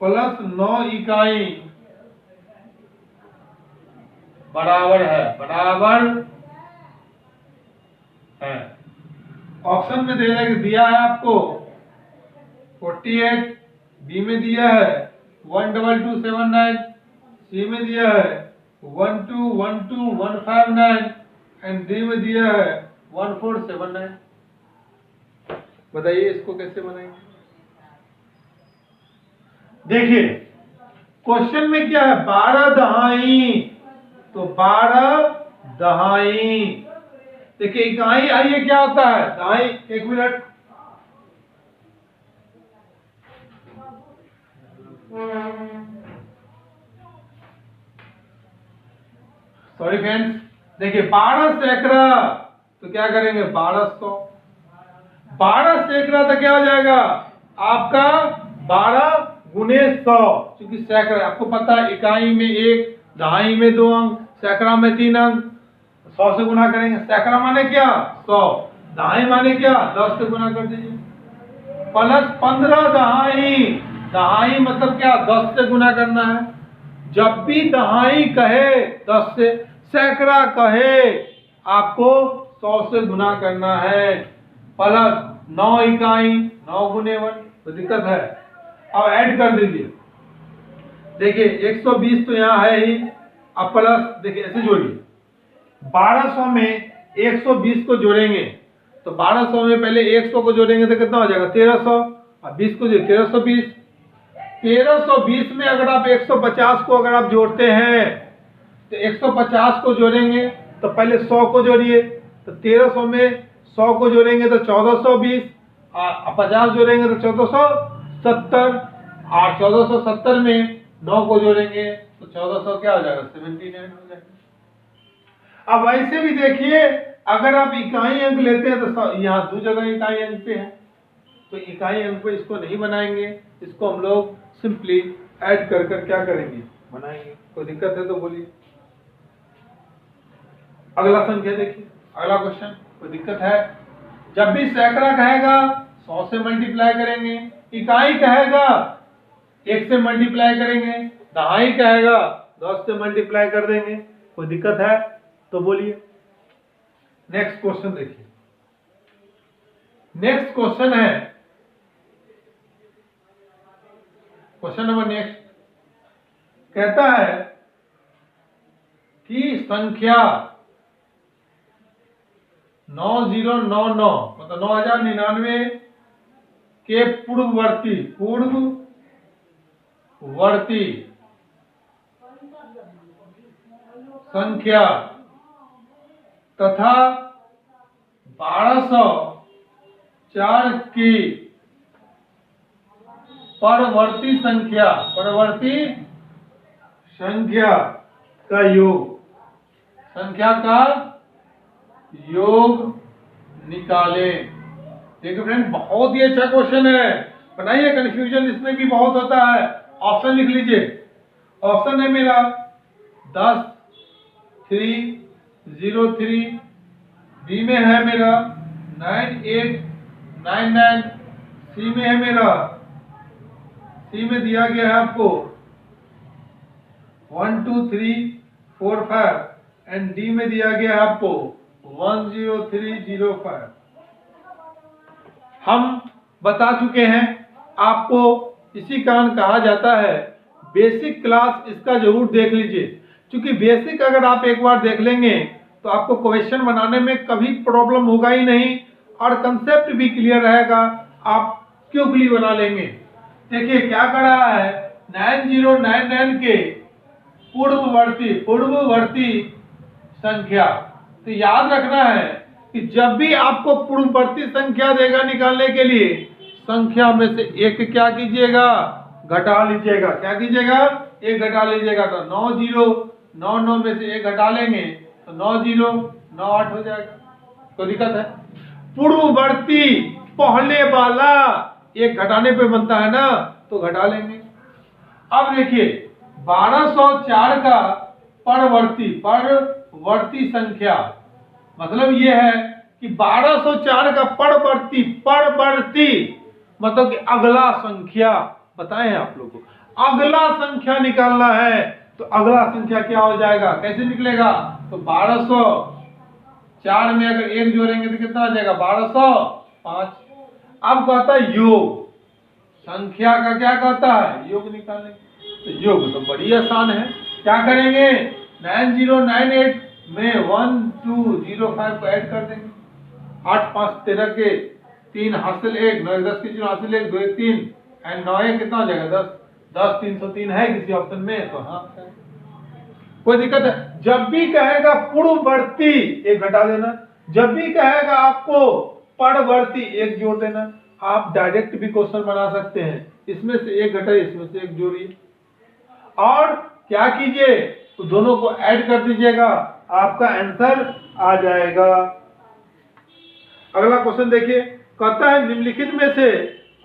S1: प्लस 9 इकाई बराबर है। ऑप्शन में दिया है आपको 48, बी में दिया है 12279, सी में दिया है 1212159 एंड डी में दिया है 1479। बताइए इसको कैसे बनाएंगे? देखिए क्वेश्चन में क्या है? 12 दहाई, तो 12 दहाई। देखिए इकाई आइए क्या होता है? दहाई। 1 मिनट, सॉरी फ्रेंड्स। देखिए 12 सैकड़ा तो क्या करेंगे? 1200। 12 सैकड़ा तो क्या हो जाएगा आपका? 12 गुने 100। क्योंकि सैकड़ा आपको पता है इकाई में 1, दहाई में 2 अंक, सैकड़ा में 3 अंक। 100 से गुना करेंगे। सैकड़ा माने क्या? 100। दहाई माने क्या? 10 से गुना कर दीजिए। प्लस 15 दहाई। दहाई मतलब क्या? 10 से गुना करना है। जब भी दहाई कहे 10 से, सैकड़ा कहे आपको 100 से गुना करना है। प्लस 9 इकाई, 9 गुने 1। तो दिक्कत है? अब ऐड कर दीजिए। देखिए 120 तो यहाँ है ही। अब प्लस देखिए ऐसे जोड़िए। 1200 में 120 को जोड़ेंगे तो 1200 में पहले 100 को जोड़ेंगे तो कितना हो जाएगा? 1300। और 20 को जोड़िए 1320। 1320 में अगर आप 150 को अगर आप जोड़ते हैं तो 150 को जोड़ेंगे तो पहले 100 को जोड़िए। तो 1300 में 100 को जोड़ेंगे तो 1420, और 50 जोड़ेंगे तो 1470, और 1470 में 9 को जोड़ेंगे तो 1400 क्या हो जाएगा? 79 हो जाएगा। अब ऐसे भी देखिए अगर आप इकाई अंक लेते हैं तो यहाँ 2 जगह इकाई अंक पे है, तो इकाई अंक पे इसको नहीं बनाएंगे। इसको हम लोग सिंपली ऐड कर कर क्या करेंगे? बनाएंगे। कोई दिक्कत है तो बोलिए। अगला संख्या देखिए, अगला क्वेश्चन। कोई दिक्कत है? जब भी सैकड़ा कहेगा 100 से मल्टीप्लाई करेंगे, इकाई कहेगा 1 से मल्टीप्लाई करेंगे, दहाई कहेगा 10 से मल्टीप्लाई कर देंगे। कोई दिक्कत है तो बोलिए। नेक्स्ट क्वेश्चन देखिए। नेक्स्ट क्वेश्चन है क्वेश्चन नंबर नेक्स्ट। कहता है कि संख्या 9099 मतलब 9099 के पूर्ववर्ती संख्या तथा 1204 की परवर्ती संख्या का योग, संख्या का योग निकालें। देखिए फ्रेंड, बहुत ही अच्छा क्वेश्चन है, बनाइए। कंफ्यूजन इसमें भी बहुत होता है। ऑप्शन लिख लीजिए। ऑप्शन है मेरा 10, 3, 0, 3। बी में है मेरा 9, 8, 9, 9। सी में है मेरा, सी में दिया गया है आपको 1, 2, 3, 4, 5 एंड डी में दिया गया है आपको 1, 0, 3, 0, 5। हम बता चुके हैं आपको, इसी कारण कहा जाता है बेसिक क्लास, इसका जरूर देख लीजिए। क्योंकि बेसिक अगर आप एक बार देख लेंगे तो आपको क्वेश्चन बनाने में कभी प्रॉब्लम होगा ही नहीं, और कंसेप्ट भी क्लियर रहेगा, आप क्विकली बना लेंगे। देखिए क्या कर रहा है, 9099 के पूर्ववर्ती संख्या। तो याद रखना है कि जब भी आपको पूर्ववर्ती संख्या देगा निकालने के लिए, संख्या में से एक क्या कीजिएगा, घटा लीजिएगा। क्या कीजिएगा, एक घटा लीजिएगा। तो 9 0 9 9 में से एक घटा लेंगे तो 9 0 9 8 हो जाएगा। कोई दिक्कत है? पूर्ववर्ती पहले वाला एक घटाने पे बनता है ना, तो घटा लेंगे। अब देखिए 1204 का परवर्ती संख्या, मतलब ये है कि 1204 का परवर्ती मतलब कि अगला संख्या बताएं आप लोगों को, अगला संख्या निकालना है। तो अगला संख्या क्या हो जाएगा, कैसे निकलेगा? तो 1204 में अगर एक जोड़ेंगे तो कितना आ जाएगा, 1205। अब कहता है योग, संख्या का क्या कहता है, योग निकालने। तो योग तो बड़ी आसान है। क्या करेंगे, 9098 में 1 2 0 5 को ऐड कर देंगे। 8 5 13 के 3 हासिल 1, 9 10 के 0 हासिल 1, 2 1 3 एंड 9 1 कितना हो जाएगा, 10 10 303 है किसी ऑप्शन में, तो हाँ है। कोई दिक्कत है? जब भी कहेगा पूर्ववर्ती एक घटा देना, जब भी कहेगा आपको परवर्ती एक जोड़ देना। आप डायरेक्ट भी क्वेश्चन बना सकते हैं, इसमें से एक घटाइए, इसमें से एक जोड़िए, और क्या कीजिए, तो दोनों को ऐड कर दीजिएगा, आपका आंसर आ जाएगा। अगला क्वेश्चन देखिए, कहता है निम्नलिखित में से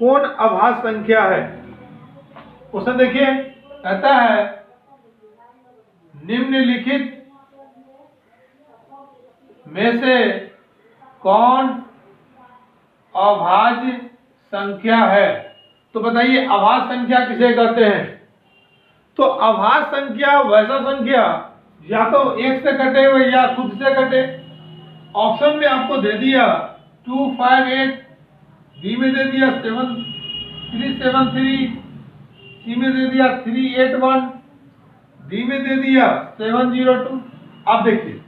S1: कौन अभाज्य संख्या है। क्वेश्चन देखिए, कहता है निम्नलिखित में से कौन अभाज्य संख्या है। तो बताइए अभाज्य संख्या किसे कहते हैं? तो अभाज्य संख्या वैसा संख्या या तो एक से कटे हुए या खुद से कटे। ऑप्शन में आपको दे दिया 2 5 8, बी में दे दिया 7 3 7 3, सी में दे दिया 3 8 1, डी में दे दिया 7 0 2। अब देखिए,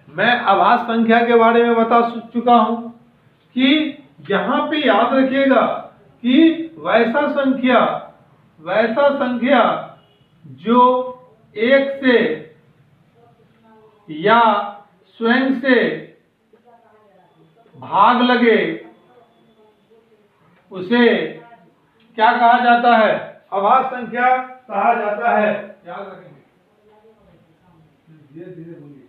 S1: मैं अभाज्य संख्या के बारे में बता चुका हूं कि यहां पे याद रखिएगा कि वैसा संख्या जो एक से या स्वयं से भाग लगे उसे क्या कहा जाता है, अभाज्य संख्या कहा जाता है। याद रखेंगे, धीरे धीरे बोलिए।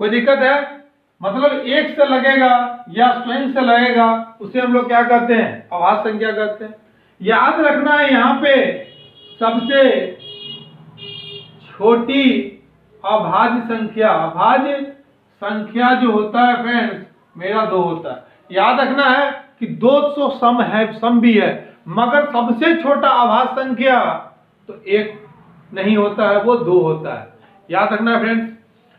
S1: कोई दिक्कत है? मतलब एक से लगेगा या स्वयं से लगेगा उसे हम लोग क्या कहते हैं, अभाज्य संख्या कहते हैं। याद रखना है यहाँ पे सबसे छोटी अभाज्य संख्या जो होता है फ्रेंड्स, मेरा 2 होता है। याद रखना है कि 200 सम भी है, मगर सबसे छोटा अभाज्य संख्या तो 1 नहीं होता है, वो 2 होता है। याद रखना फ्रेंड्स,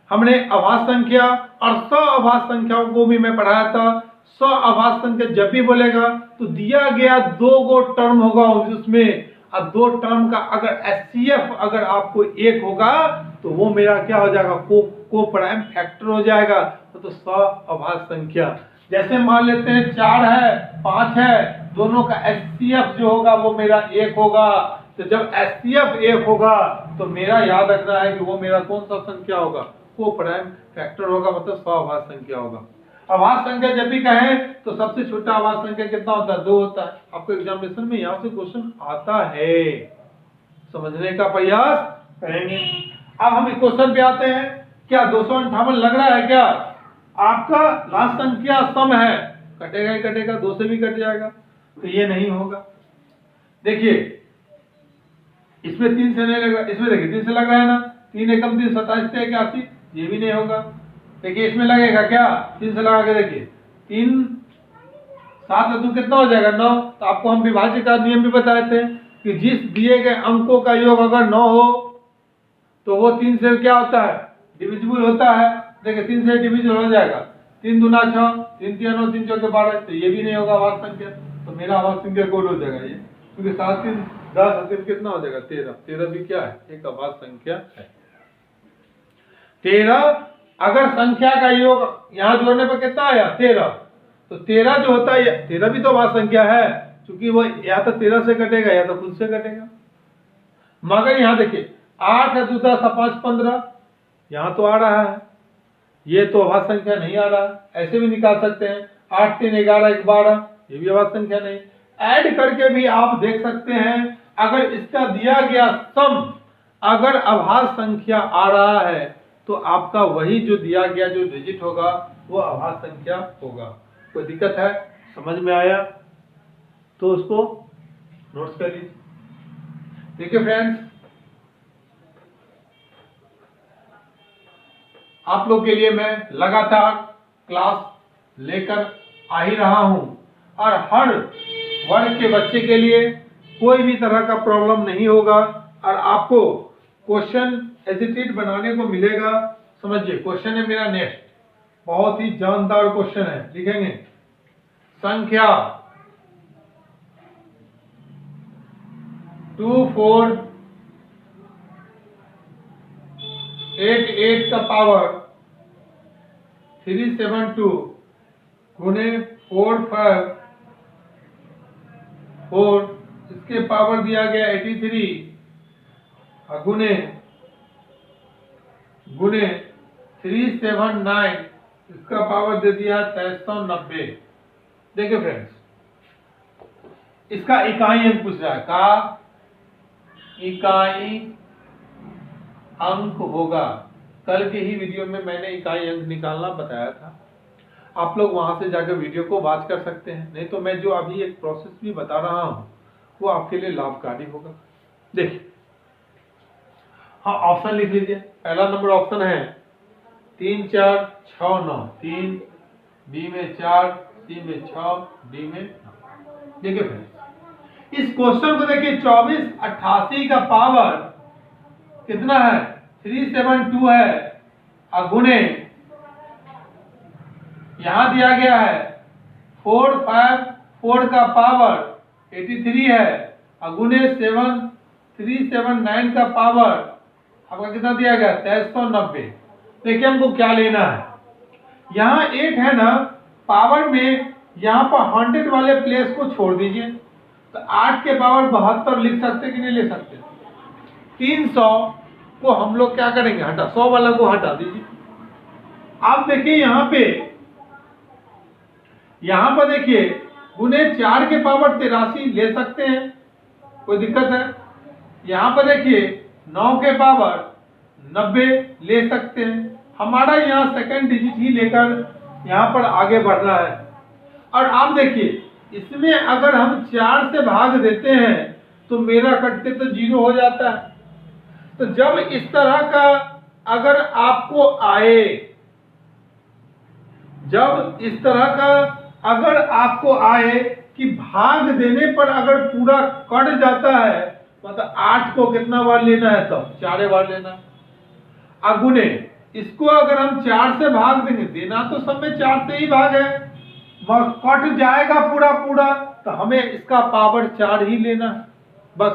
S1: हमने अभाज्य संख्या और सअभाज्य संख्याओं को भी मैं पढ़ाया था। सअभाज्य संख्या जब भी बोलेगा तो दिया गया 2 गो टर्म होगा उसमें, अब 2 टर्म का अगर HCF अगर आपको 1 होगा तो वो मेरा क्या हो जाएगा, को प्राइम फैक्टर हो जाएगा। तो सअभाज्य संख्या जैसे मान लेते हैं 4 है 5 है, दोनों का HCF जो होगा वो मेरा 1 होगा। तो जब HCF 1 होगा तो मेरा याद रखना है कि वो मेरा कौन सा संख्या होगा, को प्राइम फैक्टर होगा, मतलब सअभाज्य संख्या होगा। आवाज संख्या जब भी कहें तो सबसे छोटा आवाज संख्या कितना होता है? 2 होता है। आपको एग्जामिनेशन में यहाँ से क्वेश्चन आता है, समझने का प्रयास करेंगे। अब हम क्वेश्चन पे आते हैं। क्या 258 लग रहा है? क्या आपका लास्ट संख्या सम है? कटेगा ही कटेगा, 2 से भी कट जाएगा, तो ये नहीं होगा। देखिए इसमें 3 से नहीं लग रहा, इसमें देखिए 3 से लग रहा है ना, 3 एकम 3 27 से 81, ये भी नहीं होगा। देखिए इसमें लगेगा क्या? 3 से लगा के देखिए, 3 7 2 कितना हो जाएगा? 9। तो आपको हम विभाज्य का नियम भी बताए थे कि जिस दिए गए अंकों का योग अगर 9 हो तो वो 3 से क्या होता है? डिविजिबल होता है। देखिए 3 से डिविजिबल हो जाएगा, 3 दूना 6, 3 3 9, 3 चौके 12, तो ये भी नहीं होगा आवाज संख्या। तो मेरा आवाज संख्या कोड हो जाएगा ये, क्योंकि 7 3 10 3 कितना हो जाएगा? 13। 13 भी क्या है? एक आवाज संख्या है। 13 अगर संख्या का योग यहाँ जोड़ने पर कितना आया? 13। तो 13 जो होता है, 13 भी तो आवाज संख्या है, क्योंकि वो या तो 13 से कटेगा या तो खुद से कटेगा। मगर यहाँ देखिए 8 2 10 5 15, यहाँ तो आ रहा है, ये तो आवाज संख्या नहीं आ रहा। ऐसे भी निकाल सकते हैं, 8 3 11 1 12, ये भी आवाज संख्या नहीं। ऐड करके भी आप देख सकते हैं, अगर इसका दिया गया सम अगर आवाज संख्या आ रहा है तो आपका वही जो दिया गया जो डिजिट होगा वो आवाज संख्या होगा। कोई दिक्कत है? समझ में आया तो उसको नोट्स कर लीजिए। देखिए फ्रेंड्स, आप लोग के लिए मैं लगातार क्लास लेकर आ ही रहा हूं, और हर वर्ग के बच्चे के लिए कोई भी तरह का प्रॉब्लम नहीं होगा, और आपको क्वेश्चन एजिटेट बनाने को मिलेगा। समझिए, क्वेश्चन है मेरा नेक्स्ट, बहुत ही जानदार क्वेश्चन है। लिखेंगे संख्या 2488 का पावर 372 गुने 454, इसके पावर दिया गया 83 गुने 379, इसका पावर दे दिया 390। देखिए फ्रेंड्स, इसका इकाई अंक पूछ रहा है, का इकाई अंक होगा। कल के ही वीडियो में मैंने इकाई अंक निकालना बताया था, आप लोग वहां से जाकर वीडियो को वॉच कर सकते हैं। नहीं तो मैं जो अभी एक प्रोसेस भी बता रहा हूं वो आपके लिए लाभकारी होगा। देखिए, हाँ ऑप्शन लिख लीजिए। पहला नंबर ऑप्शन है 3 4 6 9, 3 बी में 4, सी में 6, डी में 9। देखिए फ्रेंड्स, इस क्वेश्चन को देखिए, 2488 का पावर कितना है? 372 है, गुणे यहां दिया गया है 454 का पावर 83 है, गुणे 379 का पावर आपका कितना दिया गया? 390। देखिए हमको क्या लेना है, यहाँ 8 है ना, पावर में यहाँ पर 100 वाले प्लेस को छोड़ दीजिए, तो 8 के पावर 72 लिख सकते कि नहीं ले सकते? 300 को हम लोग क्या करेंगे? हटा, 100 वाला को हटा दीजिए। आप देखिए यहाँ पर देखिए, गुने 4 के पावर 83 ले सकते हैं, कोई दिक्कत है? यहाँ पर देखिए 9 के पावर 90 ले सकते हैं। हमारा यहाँ सेकंड डिजिट ही लेकर यहाँ पर आगे बढ़ना है। और आप देखिए, इसमें अगर हम 4 से भाग देते हैं तो मेरा कटते तो 0 हो जाता है। तो जब इस तरह का अगर आपको आए, जब इस तरह का अगर आपको आए कि भाग देने पर अगर पूरा कट जाता है, मतलब 8 को कितना बार लेना है? तो 4 बार लेना है। गुणे इसको अगर हम 4 से भाग देंगे, देना तो सब में 4 से ही भाग है, मगर कट जाएगा पूरा पूरा, तो हमें इसका पावर 4 ही लेना है बस।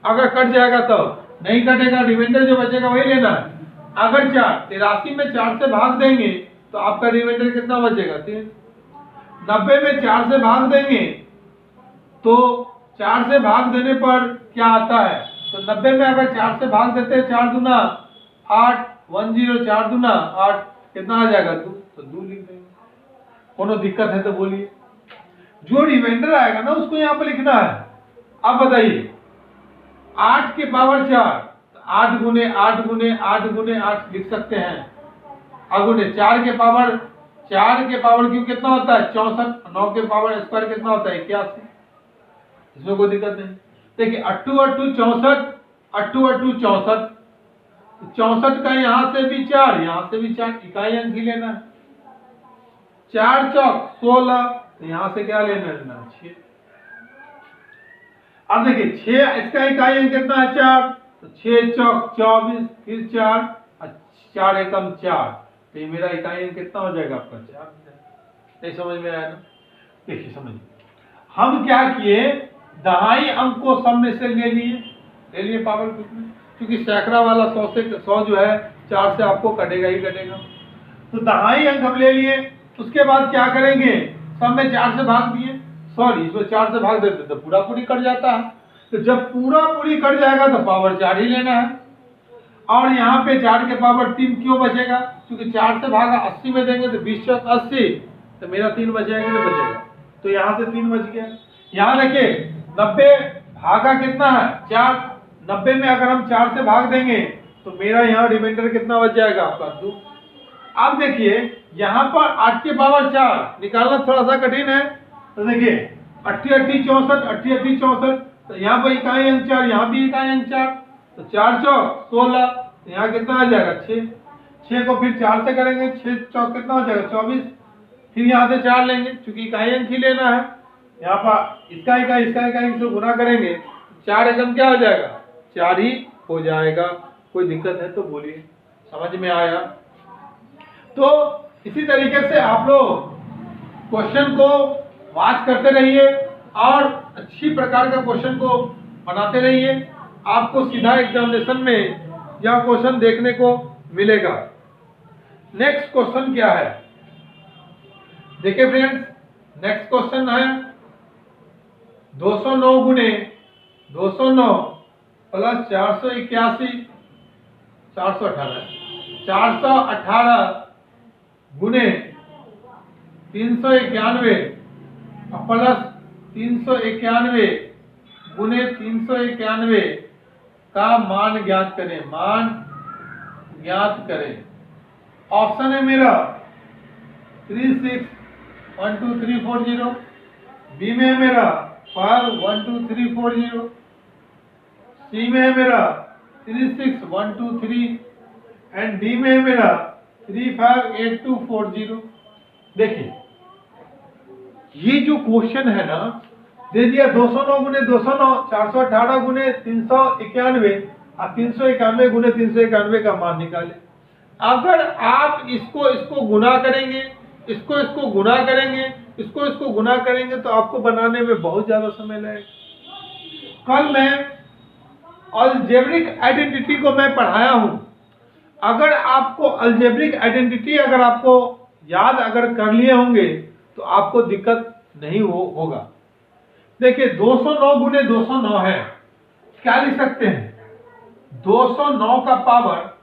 S1: अगर कट जाएगा तो नहीं कटेगा, रिमाइंडर जो बचेगा वही लेना है। अगर 83 में 4 से भाग देंगे तो आपका रिमाइंडर कितना बचेगा? 3। 90 में 4 से भाग देंगे तो 4 से भाग देने पर क्या आता है? तो 90 में अगर 4 से भाग देते हैं, 4 दूना 8, 10 4 दूना 8, कितना आ जाएगा? 2, तो 2 लिख देंगे। कोनो दिक्कत है तो बोलिए। जो रिमाइंडर आएगा ना उसको यहाँ पर लिखना है। अब बताइए 8 के पावर 4, 8 गुने 8 गुने 8 गुने 8 लिख सकते हैं। अगुने 4 के पावर क्यों कितना होता है 64, 9 के पावर स्क्वायर कितना होता है 81। इसमें कोई दिक्कत नहीं। देखिए 8 8 64, 8 8 64, 64 का यहाँ से भी 4, यहाँ से भी 4, इकाई अंक ही लेना है। 4 चौक 16, तो यहाँ से क्या लेना है 6। अब देखिए 6 इसका इकाई अंक कितना है 4, तो 6 चौक 24, फिर 4 और 4 एकम 4, तो ये मेरा इकाई अंक कितना हो जाएगा आपका 4। नहीं समझ में आया ना? देखिए समझिए, हम क्या किए, दहाई अंक को सब में से ले लिए पावर में, क्योंकि सैकड़ा वाला 100 से 100 जो है 4 से आपको कटेगा ही कटेगा। तो दहाई अंक हम ले लिए। उसके बाद क्या करेंगे, सब में 4 से भाग दिए, सॉरी इसमें 4 से भाग देते तो पूरा पूरी कट जाता है। तो जब पूरा पूरी कट जाएगा तो पावर 4 ही लेना है। और यहाँ पे 4 के पावर 3 क्यों बचेगा, क्योंकि 4 से भागा 80 में देंगे तो 20 चौक 80, तो मेरा 3 बचेगा नहीं बचेगा, तो यहाँ से 3 बच गया। यहाँ देखिए 90 भागा कितना है 4, 90 में अगर हम 4 से भाग देंगे तो मेरा यहाँ रिमाइंडर कितना बच जाएगा आपका 2। अब देखिए यहाँ पर 8 के पावर 4 निकालना थोड़ा सा कठिन है। तो देखिए 8 8 64, 8 8 64, तो यहाँ पर इकाई अंक 4, यहाँ भी इकाई अंक 4, तो 4 चौक 16, तो यहाँ कितना आ जाएगा 6। 6 को फिर 4 से करेंगे, 6 चौक कितना हो जाएगा 24, फिर यहाँ से 4 लेंगे क्योंकि इकाई अंक ही लेना है। यहाँ पर इसका इकाई से गुना करेंगे, 4 एकम क्या हो जाएगा 4 ही हो जाएगा। कोई दिक्कत है तो बोलिए, समझ में आया? तो इसी तरीके से आप लोग क्वेश्चन को वॉच करते रहिए और अच्छी प्रकार का क्वेश्चन को बनाते रहिए। आपको सीधा एग्जामिनेशन में यह क्वेश्चन देखने को मिलेगा। नेक्स्ट क्वेश्चन क्या है, देखिए फ्रेंड्स, नेक्स्ट क्वेश्चन है 209 गुने 209 प्लस 481 418 गुने 391 प्लस 391 गुने 391 का मान ज्ञात करें। मान ज्ञात करें। ऑप्शन है मेरा 3612 बी में है मेरा 512 सी में है मेरा 36123 एंड डी में है मेरा 358240। देखिए ये जो क्वेश्चन है ना, दे दिया 209 गुने 209 418 गुने 391 और 391 गुने 391 का मान निकाले। अगर आप इसको गुना करेंगे, इसको गुना करेंगे, इसको गुना करेंगे तो आपको बनाने में बहुत ज्यादा समय लगेगा। कल मैं अलजेब्रिक आइडेंटिटी को मैं पढ़ाया हूं। अगर आपको अलजेब्रिक आइडेंटिटी अगर आपको याद अगर कर लिए होंगे तो आपको दिक्कत नहीं होगा। देखिए 209 गुने 209 है, क्या लिख सकते हैं 209 का पावर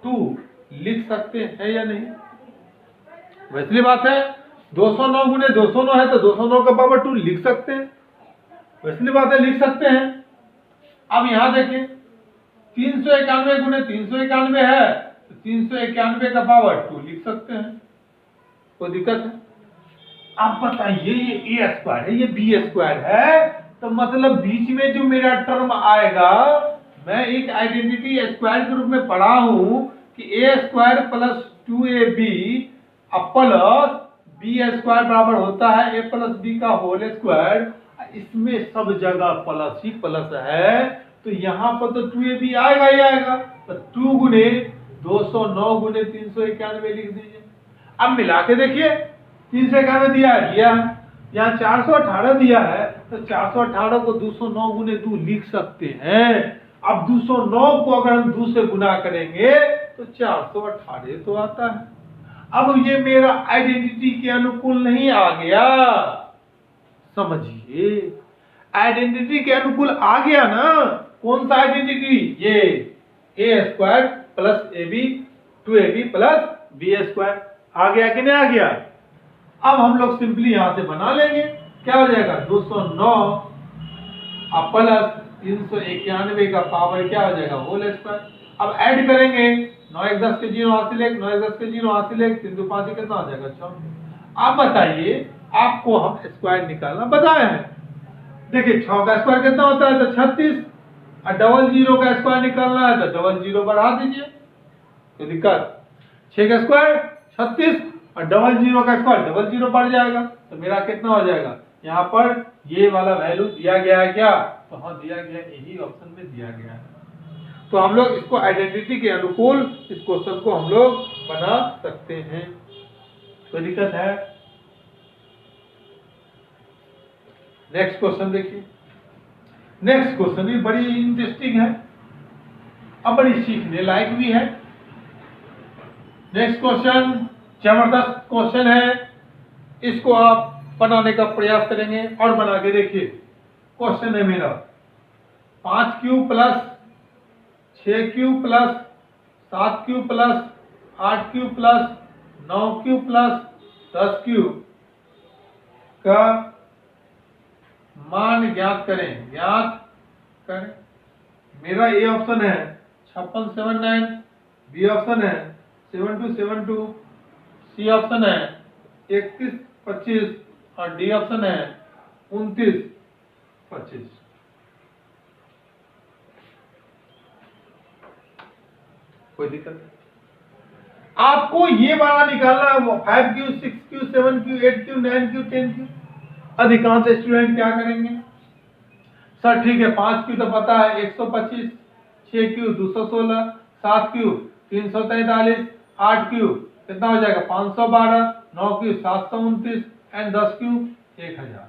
S1: 2 लिख सकते हैं या नहीं? वैसी बात है, 209 गुने 209 है तो 209 का पावर 2 लिख सकते हैं, वैसी बात है लिख सकते हैं। अब यहां देखिए 391 गुने 391 है तो 391 का पावर 2 लिख सकते हैं, कोई दिक्कत है? आप बताइए ये a स्क्वायर है, ये b स्क्वायर है, तो मतलब बीच में जो मेरा टर्म आएगा, मैं एक आइडेंटिटी स्क्वायर के रूप में पढ़ा हूं कि a square plus 2ab plus b square बराबर होता है a प्लस b का होल स्क्वायर। इसमें सब जगह प्लस ही प्लस है, तो यहाँ पर तो 2ab आएगा ही आएगा, तो 2 गुने 209 गुने 391 लिख दीजिए। अब मिला के देखिए 391 दिया है, यहाँ 418 दिया है, तो 418 को 209 गुने 2 लिख सकते हैं। अब 209 को अगर हम 2 से गुना करेंगे तो 418 तो आता है। अब ये मेरा आइडेंटिटी के अनुकूल नहीं आ गया, समझिए आइडेंटिटी के अनुकूल आ गया ना। कौन सा आइडेंटिटी, ये a square plus ab 2ab plus b square आ गया कि नहीं आ गया? अब हम लोग सिंपली यहां से बना लेंगे, क्या हो जाएगा 209 अब प्लस 391 का पावर क्या हो जाएगा होल स्क्वायर। अब ऐड करेंगे 9 1 10 के 0 हासिल 1 9 1 10 के 0 हासिल 1 3 2 5 कितना हो जाएगा 6। आप बताइए, आपको हम स्क्वायर निकालना बताए हैं। देखिए 6 का स्क्वायर कितना होता है तो 36, और डबल जीरो का स्क्वायर निकालना है तो डबल जीरो बढ़ा दीजिए, कोई दिक्कत। 6 का स्क्वायर 36 और डबल जीरो का स्क्वायर डबल जीरो बढ़ जाएगा, तो मेरा कितना हो जाएगा यहाँ पर ये वाला वैल्यू दिया गया है क्या, तो हाँ दिया गया, यही ऑप्शन में दिया गया है। तो हम लोग इसको आइडेंटिटी के अनुकूल इस क्वेश्चन को हम लोग बना सकते हैं, कोई दिक्कत है। नेक्स्ट क्वेश्चन देखिए, नेक्स्ट क्वेश्चन भी बड़ी इंटरेस्टिंग है और बड़ी सीखने लायक भी है। नेक्स्ट क्वेश्चन जबरदस्त क्वेश्चन है, इसको आप बनाने का प्रयास करेंगे और बना के देखिए। क्वेश्चन है मेरा 5 cube plus 6 cube plus 7 cube plus 8 cube plus 9 cube plus 10 cube का मान ज्ञात करें, ज्ञात करें। मेरा ए ऑप्शन है 5679, बी ऑप्शन है 7272, सी ऑप्शन है 3125 और डी ऑप्शन है 2925। कोई दिक्कत नहीं, आपको ये वाला निकालना है 5 Q 6 Q 7 Q 8 Q 9 Q 10 Q. अधिकांश स्टूडेंट क्या करेंगे, सर ठीक है 5 क्यू तो पता है 125, 6 क्यू 216, 7 क्यू 343, 8 क्यू कितना हो जाएगा 512, 9 क्यू 729 एंड 10 क्यू 1000।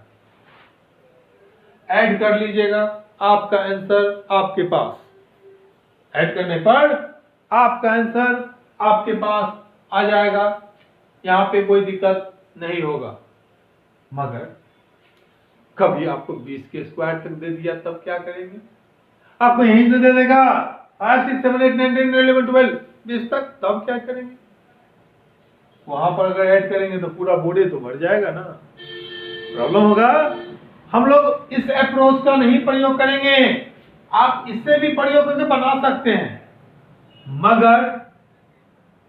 S1: ऐड कर लीजिएगा, आपका आंसर आपके पास, ऐड करने पर आपका आंसर आपके पास आ जाएगा, यहां पे कोई दिक्कत नहीं होगा। मगर कभी आपको 20 के स्क्वायर तक दे दिया तब क्या करेंगे, आपको यहीं से दे देगा 5 6 7 8 9 10 11 12 20 तक, तब क्या करेंगे। वहां पर अगर ऐड करेंगे तो पूरा बोर्ड तो भर जाएगा ना, प्रॉब्लम होगा। हम लोग इस अप्रोच का नहीं प्रयोग करेंगे, आप इससे भी प्रयोग करके बना सकते हैं। मगर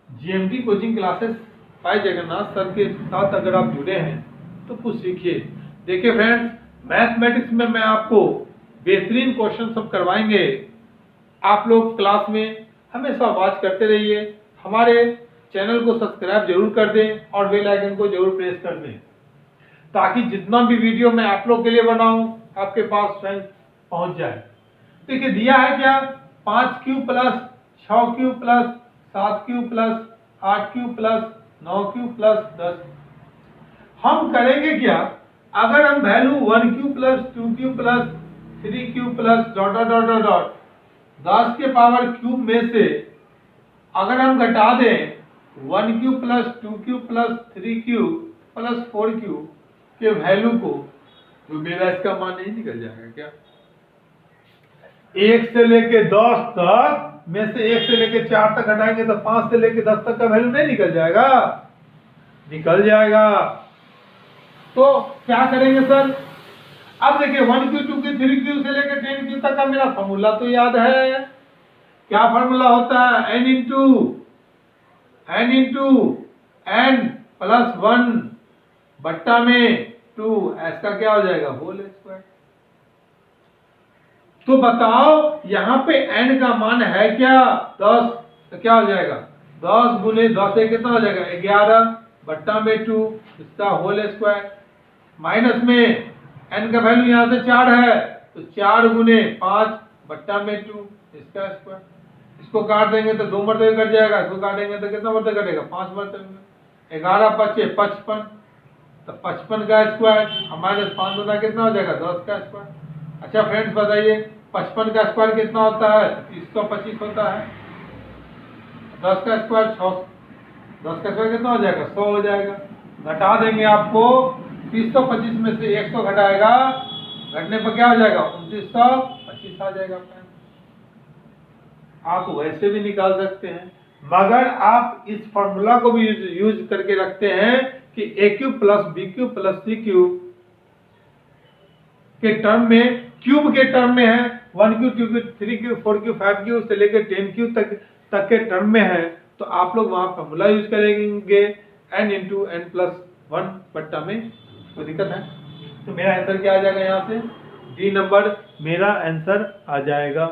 S1: जीएमटी कोचिंग क्लासेस भाई जगन्नाथ सर के साथ अगर आप जुड़े हैं तो कुछ सीखिए। देखिए फ्रेंड्स, मैथमेटिक्स में मैं आपको बेहतरीन क्वेश्चन सब करवाएंगे। आप लोग क्लास में हमेशा वॉच करते रहिए, हमारे चैनल को सब्सक्राइब जरूर कर दें और बेल आइकन को जरूर प्रेस कर दें, ताकि जितना भी वीडियो मैं आप लोग के लिए बनाऊं आपके पास स्वयं पहुंच जाए। देखिए दिया है क्या 5 cube plus 6 cube plus 7 cube plus 8 cube plus 9 cube plus 10। हम करेंगे क्या, अगर हम value 1 cube plus 2 cube plus 3 cube plus dot dot dot dot 10 के पावर क्यूब में से अगर हम घटा दें 1 cube plus 2 cube plus 3 cube plus 4 cube के वैल्यू को, तो मेरा इसका मान नहीं निकल जाएगा क्या। 1 से लेके 10 तक में से 1 से लेके 4 तक घटाएंगे तो 5 से लेके 10 तक का वैल्यू नहीं निकल जाएगा, निकल जाएगा। तो क्या करेंगे सर, अब देखिए 1 क्यू 2 क्यू 3 क्यू से लेके 10 क्यू तक का मेरा फॉर्मूला तो याद है, क्या फॉर्मूला होता है n प्लस 1 बट्टा में 2, ऐसा क्या हो जाएगा होल स्क्वायर। तो बताओ यहाँ पे n का मान है क्या 10, तो क्या हो जाएगा 10 गुने 10 से कितना हो जाएगा 11 बट्टा में 2 इसका होल स्क्वायर, माइनस में n का वैल्यू यहाँ से 4 है तो 4 गुने 5 बट्टा में 2 इसका स्क्वायर। इसको काट देंगे तो 2 मरतबे कट जाएगा, इसको काटेंगे तो कितना मरतबे कटेगा 5 मरतबे, 11 5 55, तो 55 का स्क्वायर हमारे 5 गुना कितना हो जाएगा 10 का स्क्वायर। अच्छा फ्रेंड्स बताइए 55 का स्क्वायर कितना होता है 325 होता है, 10 का स्क्वायर 6, 10 का स्क्वायर कितना हो जाएगा 100 हो जाएगा। घटा देंगे, आपको 325 में से 100 घटाएगा, घटने पर क्या हो जाएगा 2925 आ जाएगा। आप वैसे भी निकाल सकते हैं, मगर आप इस फॉर्मूला को भी यूज करके रखते हैं कि A cube plus B cube plus C cube के टर्म में, क्यूब के टर्म में है, 1 cube 2 cube 3 cube 4 cube 5 cube से लेकर 10 क्यूब तक के टर्म में है, तो आप लोग वहां फॉर्मूला यूज करेंगे n इंटू एन प्लस 1 बट्टा में। कोई दिक्कत है? तो मेरा आंसर क्या आ जाएगा? यहाँ से डी नंबर मेरा आंसर आ जाएगा।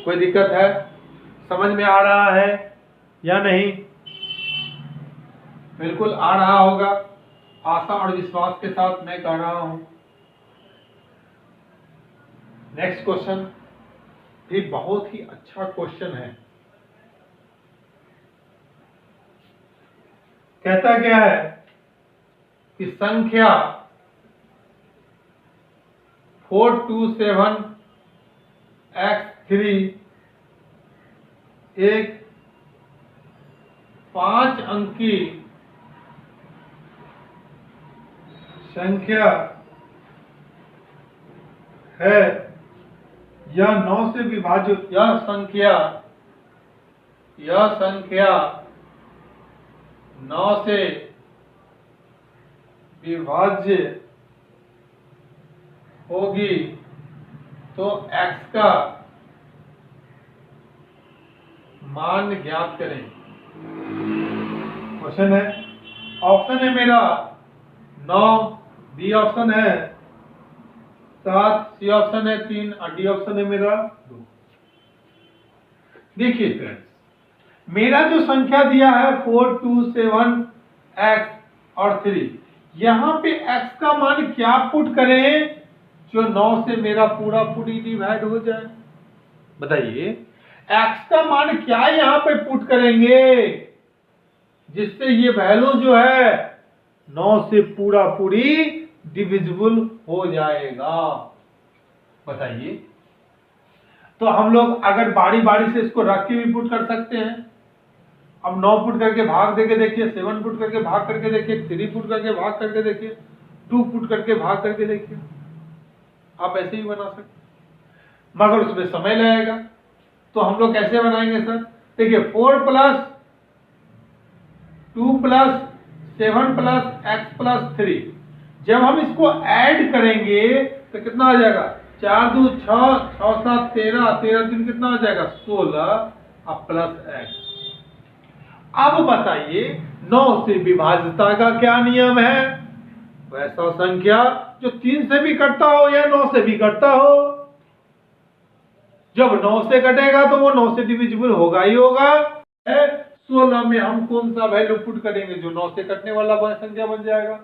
S1: कोई दिक्कत है? समझ में आ रहा है या नहीं? बिल्कुल आ रहा होगा, आशा और विश्वास के साथ मैं कह रहा हूं। नेक्स्ट क्वेश्चन भी बहुत ही अच्छा क्वेश्चन है। कहता क्या है कि संख्या 427x3 एक 5 अंकी संख्या है या 9 से विभाजित, यह संख्या 9 से विभाज्य होगी तो x का मान ज्ञात करें। क्वेश्चन है, ऑप्शन है मेरा 9, बी ऑप्शन है 7, सी ऑप्शन है 3 और डी ऑप्शन है मेरा 2। देखिए फ्रेंड्स, मेरा जो संख्या दिया है 4 2 7 x और 3, यहां पे x का मान क्या पुट करें जो 9 से मेरा पूरी डिवाइड हो जाए? बताइए, x का मान क्या यहां पे पुट करेंगे जिससे ये वैल्यू जो है 9 से पूरी डिविजिबल हो जाएगा? बताइए। तो हम लोग अगर बारी बारी से इसको रख के भी पुट कर सकते हैं। अब 9 पुट करके भाग देके देखिए, 7 पुट करके भाग करके देखिए, 3 पुट करके भाग करके देखिए, 2 पुट करके भाग करके देखिए। आप ऐसे ही बना सकते, मगर उसमें समय लगेगा। तो हम लोग कैसे बनाएंगे सर? देखिए, 4 plus 2 plus 7 plus x plus 3, जब हम इसको ऐड करेंगे तो कितना आ जाएगा? 4 2 6, 6 7 13, 13 3 कितना आ जाएगा? 16 और प्लस x। अब बताइए, 9 से विभाज्यता का क्या नियम है? वैसा संख्या जो 3 से भी कटता हो या 9 से भी कटता हो। जब 9 से कटेगा तो वो 9 से डिविजिबल होगा ही होगा। 16 में हम कौन सा वैल्यू पुट करेंगे जो 9 से कटने वाला संख्या बन जाएगा?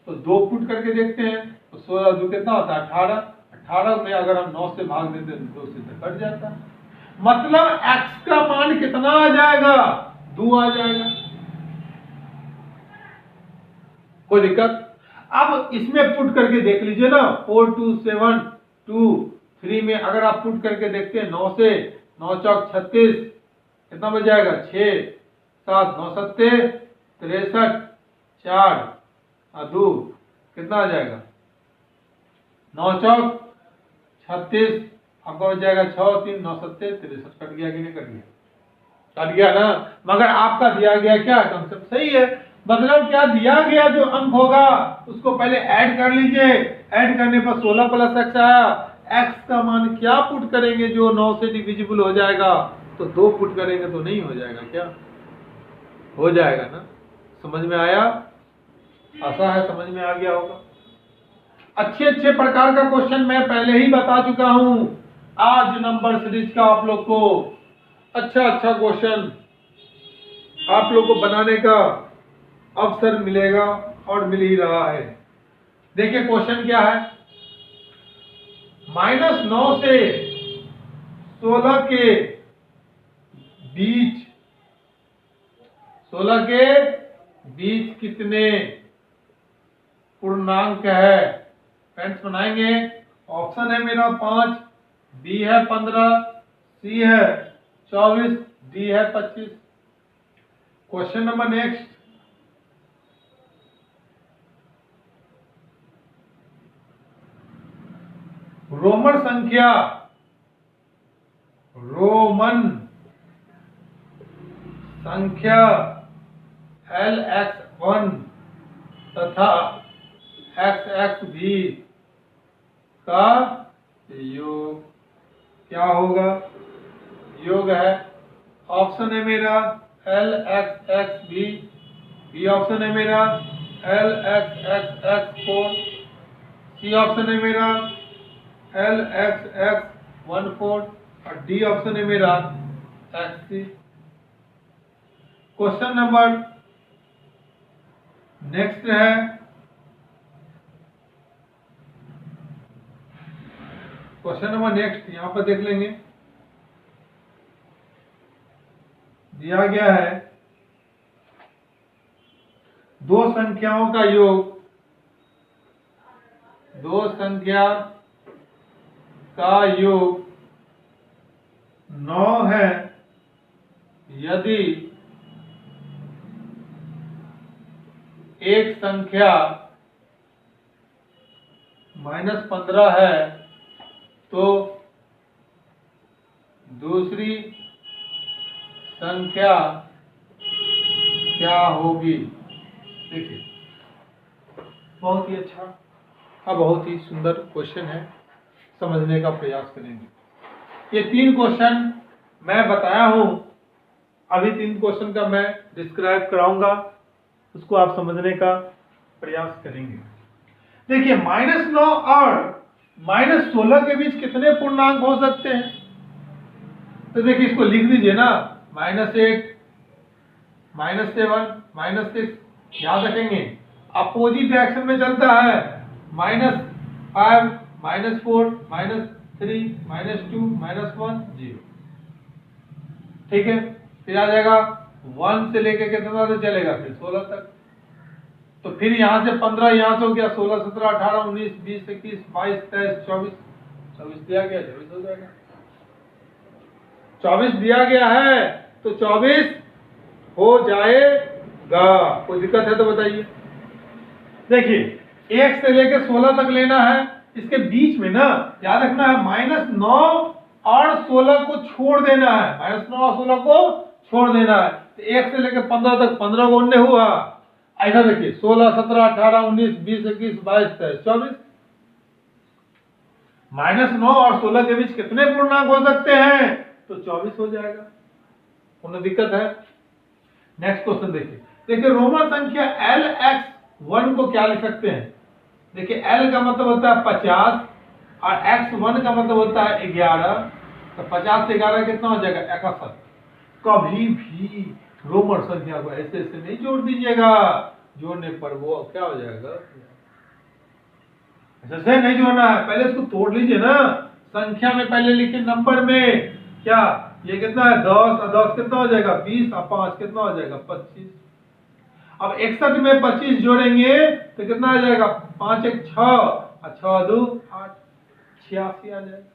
S1: तो 2 पुट करके देखते हैं। तो 16 2 कितना होता है? 18। 18 में अगर हम 9 से भाग देते हैं तो 2 से तो कट जाता है। मतलब x का मान कितना आ जाएगा? 2 आ जाएगा। कोई दिक्कत? अब इसमें पुट करके देख लीजिए ना, 4 2 7 2 3 में अगर आप पुट करके देखते हैं 9 से, 9 चौक 36, कितना बच जाएगा? 6 7 9 7 63, 4 और 2 कितना आ जाएगा? 9 चौक 36, आपका बच जाएगा 6 3 9 7 63। कट गया कि नहीं कट गया? कट गया ना। मगर आपका दिया गया क्या कंसेप्ट सही है। मतलब क्या दिया गया जो अंक होगा उसको पहले ऐड कर लीजिए। ऐड करने पर 16 प्लस x आया। x का मान क्या पुट करेंगे जो 9 से डिविजिबल हो जाएगा? तो 2 पुट करेंगे तो नहीं हो जाएगा क्या? हो जाएगा ना। समझ में आया? आशा है समझ में आ गया होगा। अच्छे प्रकार का क्वेश्चन मैं पहले ही बता चुका हूं। आज नंबर सीरीज का आप लोग को अच्छा क्वेश्चन आप लोग को बनाने का अवसर मिलेगा और मिल ही रहा है। देखिए क्वेश्चन क्या है। -9 से 16 के बीच, 16 के बीच कितने पूर्णांक है? फ्रेंड्स बनाएंगे। ऑप्शन है मेरा 5, बी है 15, सी है 24, डी है 25। Question number next. रोमन संख्या LX1 तथा XX भी का योग क्या होगा? योग है, ऑप्शन है मेरा LXXB, बी ऑप्शन है मेरा LXXX4, सी ऑप्शन है मेरा LXX14 और डी ऑप्शन है मेरा XC। क्वेश्चन नंबर नेक्स्ट है यहां पर देख लेंगे, दिया गया है दो संख्याओं का योग, दो संख्या का योग 9 है यदि एक संख्या -15 है तो दूसरी संख्या क्या होगी? देखिए, बहुत ही अच्छा और बहुत ही सुंदर क्वेश्चन है, समझने का प्रयास करेंगे। ये 3 क्वेश्चन मैं बताया हूं, अभी 3 क्वेश्चन का मैं डिस्क्राइब कराऊंगा, उसको आप समझने का प्रयास करेंगे। देखिए, -9 और -16 के बीच कितने पूर्णांक हो सकते हैं? तो देखिए, इसको लिख दीजिए ना, -8, -7, -6, याद रखेंगे। अपोजिट डायरेक्शन में चलता है, -5, -4, -3, -2, -1, 0। ठीक है, फिर आ जाएगा 1 से लेके कितना तक चलेगा? फिर 16 तक। तो फिर यहां से 15, यहां से हो गया 16, 17, 18, 19, 20, 21, 22, 23, 24, 24 दिया गया, 24 हो जाएगा। 24 दिया गया है तो 24 हो जाएगा। कोई दिक्कत है तो बताइए। देखिए, 1 से लेकर 16 तक लेना है, इसके बीच में ना याद रखना है -9 और 16 को छोड़ देना है, -9 और 16 को छोड़ देना है। तो 1 से लेकर 15 तक 15 को उन्ने हुआ, ऐसा देखिए 16, 17, 18, 19, 20, 21, 22, 23, 24। -9 और 16 के बीच कितने पूर्णांक हो सकते हैं? तो 24 हो जाएगा। कोई दिक्कत है? नेक्स्ट क्वेश्चन देखिए, रोमन संख्या LX1 को क्या लिख सकते हैं? देखिए, L का मतलब होता है 50 और X1 का मतलब होता है 11। तो 50 से 11 कितना हो जाएगा? 61। कभी भी रोमन संख्या को ऐसे ऐसे नहीं जोड़ दीजिएगा, जोड़ने पर वो क्या हो जाएगा? ऐसे नहीं जोड़ना है, पहले इसको तोड़ लीजिए ना। संख्या में पहले लिखिए, नंबर में क्या ये कितना है? 10 और 10 कितना हो जाएगा? 20 और 5 कितना हो जाएगा? 25। अब 61 में 25 जोड़ेंगे तो कितना आ जाएगा? 5 1 6 और 6 2 8, 86 आ जाएगा।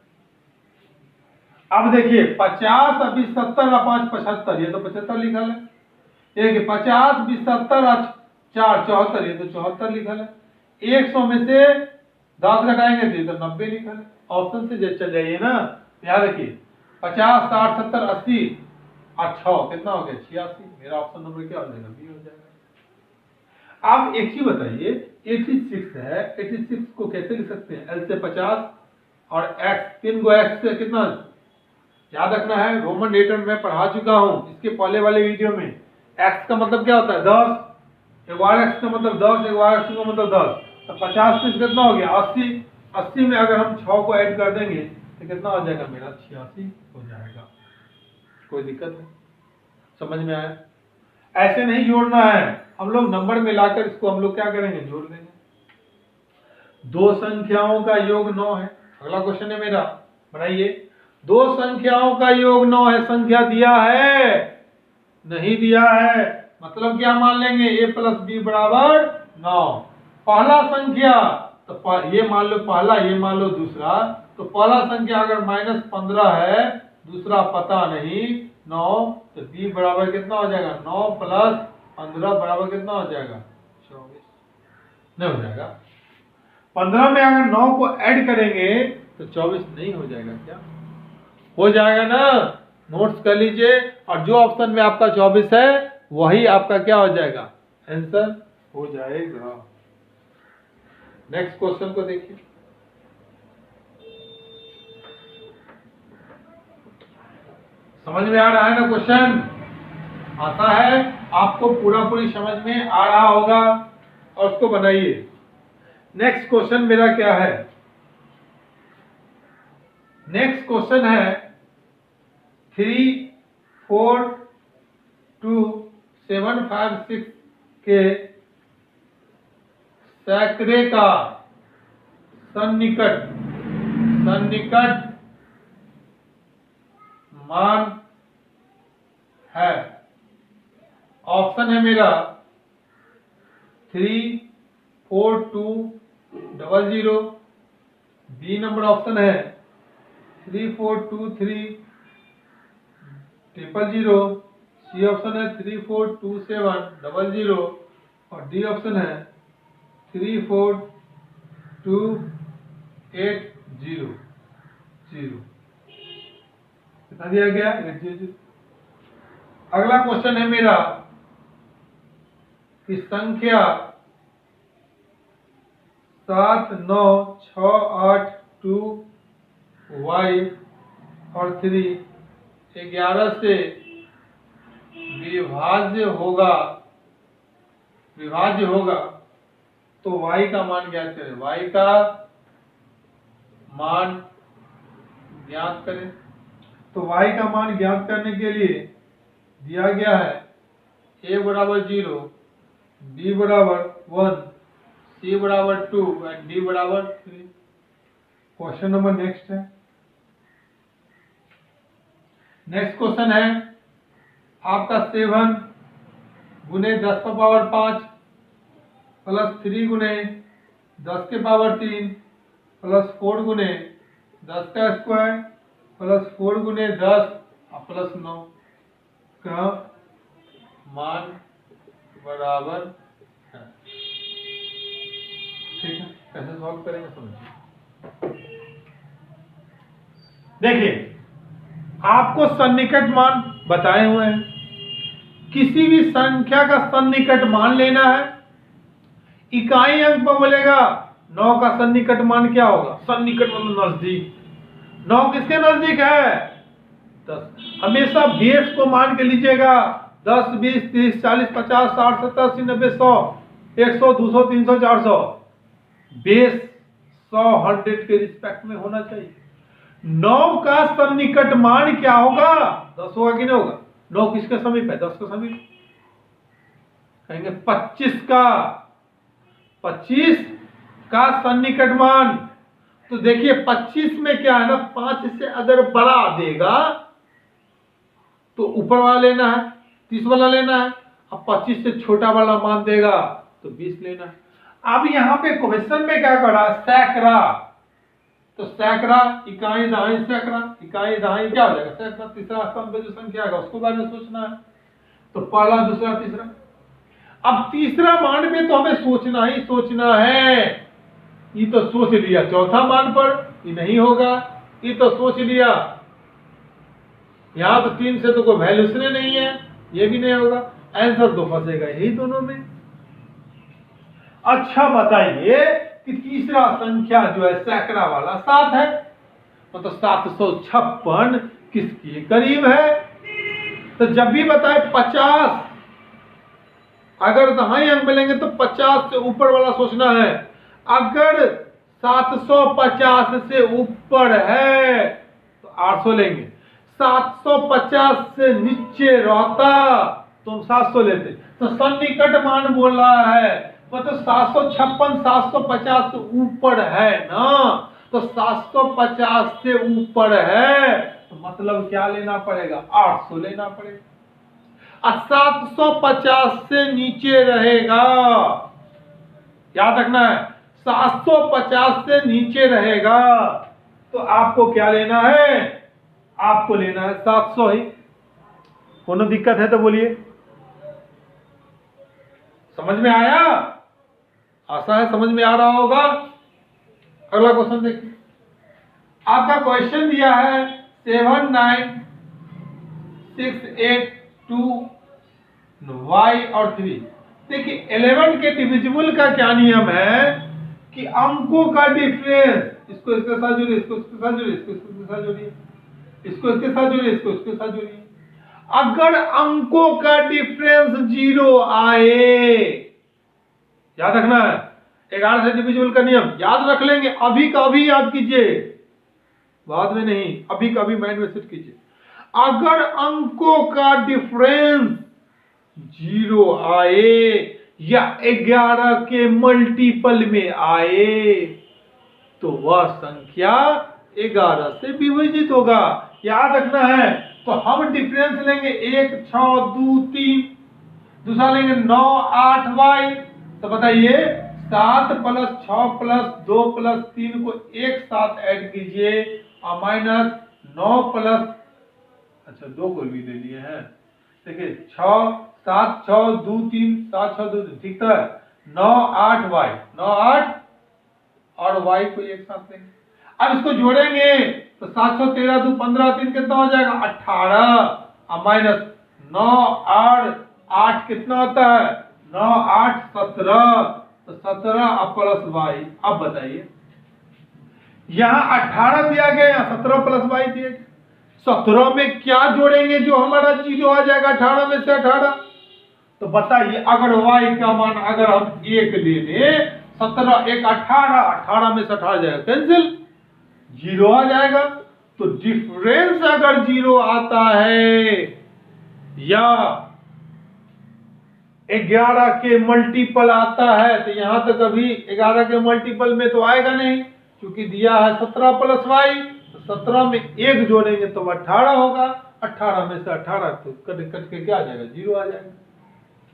S1: अब देखिए, 50 और 20 70 और 5 75, ये तो 75 लिखा है। देखिए, 50 20 70 और 4 74, ये तो 74 लिखा है। 100 में से 10 घटाएंगे तो ये तो 90 लिखा है। ऑप्शन से चल जाइए ना, याद रखिए 50 60 70 80 और 6 कितना हो गया? 86। मेरा ऑप्शन नंबर क्या हो जाएगा? बी हो जाएगा। आप एक चीज बताइए, 86 है, 86 को कैसे लिख सकते हैं? L से 50 और X, 3 को X से कितना याद रखना है। रोमन लेटर में पढ़ा चुका हूं इसके पहले वाले वीडियो में। X का मतलब क्या होता है? 10। 1x का मतलब 10, 1x का मतलब 10। तो 50 में कितना हो गया? 80। 80 में अगर हम 6 को ऐड कर देंगे तो कितना हो जाएगा? मेरा 86 हो जाएगा। कोई दिक्कत है? समझ में आया? ऐसे नहीं जोड़ना है, हम लोग नंबर मिलाकर इसको हम लोग क्या करेंगे? जोड़ देंगे। दो संख्याओं का योग 9 है। अगला क्वेश्चन है मेरा, बनाइए। दो संख्याओं का योग 9 है, संख्या दिया है? नहीं दिया है, मतलब क्या मान लेंगे? a प्लस बी बराबर 9। पहला संख्या तो ये मान लो पहला, ये मान लो दूसरा। तो पहला संख्या अगर -15 है, दूसरा पता नहीं 9, तो b बराबर कितना हो जाएगा? 9 प्लस 15 बराबर कितना हो जाएगा? 24। नहीं हो जाएगा। 15 में अगर 9 को ऐड करेंगे तो 24 नहीं हो जाएगा क्या? हो जाएगा ना? नोट्स कर लीजिए, और जो ऑप्शन में आपका 24 है वही आपका क्या हो जाएगा, आंसर हो जाएगा। नेक्स्ट क्वेश्चन को देखिए। समझ में आ रहा है ना क्वेश्चन? आता है आपको पूरी समझ में आ रहा होगा और उसको बनाइए। नेक्स्ट क्वेश्चन मेरा क्या है? नेक्स्ट क्वेश्चन है 3, 4, 2, 7, 5, 6 के सैकड़े का सन्निकट मान है। ऑप्शन है मेरा 3, 4, 2, 0, 0। बी नंबर ऑप्शन है 3, 4, 2, 3, 0, 0। सी ऑप्शन है 3, 4, 2, 7, 0, 0। और डी ऑप्शन है 3, 4, 2, 8, 0, 0। कितना दिया गया? 8, 0, 0। अगला क्वेश्चन है मेरा कि संख्या 7, 9, 6, 8, 2, y और 3 11 से विभाज्य होगा तो y का मान ज्ञात करें। y का मान ज्ञात करें। तो y का मान ज्ञात करने के लिए दिया गया है a बराबर 0, b बराबर 1, c बराबर 2 एंड d बराबर 3। क्वेश्चन नंबर नेक्स्ट है। नेक्स्ट क्वेश्चन है आपका 7 गुने 10 का पावर 5 प्लस 3 गुने 10 के पावर 3 प्लस 4 गुने 10 का स्क्वायर प्लस 4 गुने 10 प्लस 9 का मान बराबर है। ठीक है, कैसे सॉल्व करेंगे समझिए। देखिए आपको सन्निकट मान बताए हुए हैं। किसी भी संख्या का सन्निकट मान लेना है। इकाई अंक पर बोलेगा 9 का सन्निकट मान क्या होगा? सन्निकट मतलब नजदीक। 9 किसके नजदीक है? 10। हमेशा बेस को मान के लीजिएगा। 10, 20, 30, 40, 50, 60, 70, 80, 90, 100, 100, 200, 300, 400। बेस 100, 100 के रिस्पेक्ट में होना चाहिए। 9 का सन्निकट मान क्या होगा? 10 होगा कि नहीं होगा? 9 किसके समीप है? 10 के समीप। कहेंगे 25 का सन्निकट मान। तो देखिए 25 में क्या है ना, 5 से अगर बड़ा देगा तो ऊपर वाला लेना है, 30 वाला लेना है। अब 25 से छोटा वाला मान देगा तो 20 लेना है। अब यहां पे क्वेश्चन में क्या करा? सैकड़ा। तो सैकड़ा इकाई दहाई सैकड़ा, इकाई दहाई क्या हो जाएगा? सैकड़ा। तीसरा स्तंभ पे जो संख्या आएगा उसको बारे में सोचना है। तो पहला, दूसरा, तीसरा। अब तीसरा मान पे तो हमें सोचना ही सोचना है। ये तो सोच लिया चौथा मान पर, ये नहीं होगा। ये तो सोच लिया यहां तो 3 से तो कोई वैल्यूशन नहीं है, ये भी नहीं होगा। आंसर तो फंसेगा यही दोनों में। अच्छा बताइए कि तीसरा संख्या जो है सैकड़ा वाला 7 है, मतलब 756 किसके करीब है? तो जब भी बताए 50, अगर दहाई अंक मिलेंगे तो 50 से ऊपर वाला सोचना है। अगर 750 से ऊपर है तो 800 लेंगे। 750 से नीचे रहता तो हम 700 लेते। तो सन्निकट मान बोल रहा है, मतलब 756 750 से ऊपर है ना। तो 750 से ऊपर है तो मतलब क्या लेना पड़ेगा? 800 लेना पड़ेगा। 750 से नीचे रहेगा, याद रखना है। 750 से नीचे रहेगा तो आपको क्या लेना है? आपको लेना है 700 ही। कोनो दिक्कत है तो बोलिए। समझ में आया? आशा है समझ में आ रहा होगा। अगला क्वेश्चन देखिए। आपका क्वेश्चन दिया है 7, 9, 6, 8, 2, y और 3। देखिए 11 के डिविजिबल का क्या नियम है कि अंकों का डिफरेंस, इसको इसके साथ जोड़िए, इसको इसके साथ जोड़िए, इसको इसके साथ जोड़िए, इसको इसके साथ जोड़िए, इसको इसके साथ जोड़िए। अगर अंकों का डिफरेंस 0 आए, याद रखना है 11 से डिविजिबल का नियम याद रख लेंगे, अभी का अभी याद कीजिए, बाद में नहीं, अभी का अभी माइंड में सेट कीजिए। अगर अंकों का डिफरेंस 0 आए या 11 के मल्टीपल में आए तो वह संख्या 11 से विभाजित होगा। याद रखना है, तो हम डिफरेंस लेंगे 1 6 2 3, दूसरा लेंगे 9 8 y। तो बताइए 7 + 6 + 2 + 3 को एक साथ ऐड कीजिए और माइनस 9 + अच्छा 2 को भी ले लिए हैं, देखिए 6 7 6 2 3 7 6 2 3, ठीक है 9 8 y, 9 8 और y को एक साथ लेंगे। अब इसको जोड़ेंगे तो 7 6 13 2 15 3 कितना हो जाएगा 18 और माइनस 9 8 8 कितना होता है 9 8 17, तो 17 प्लस y। अब बताइए यहां 18 दिया गया, यहां 17 प्लस y दिया गया, 17 में क्या जोड़ेंगे जो हमारा 0 आ जाएगा 18 में से 18। तो बताइए अगर y का मान अगर हम 1 ले लें, 17 1 18, 18 में से 18 जाएगा कैंसिल, 0 आ जाएगा। तो डिफरेंस अगर 0 आता है या 11 के मल्टीपल आता है, तो यहां तो कभी 11 के मल्टीपल में तो आएगा नहीं, क्योंकि दिया है 17 प्लस y, तो 17 में 1 जोड़ेंगे तो 18 होगा, 18 में से 18 तो कट कट के क्या आ जाएगा 0 आ जाएगा।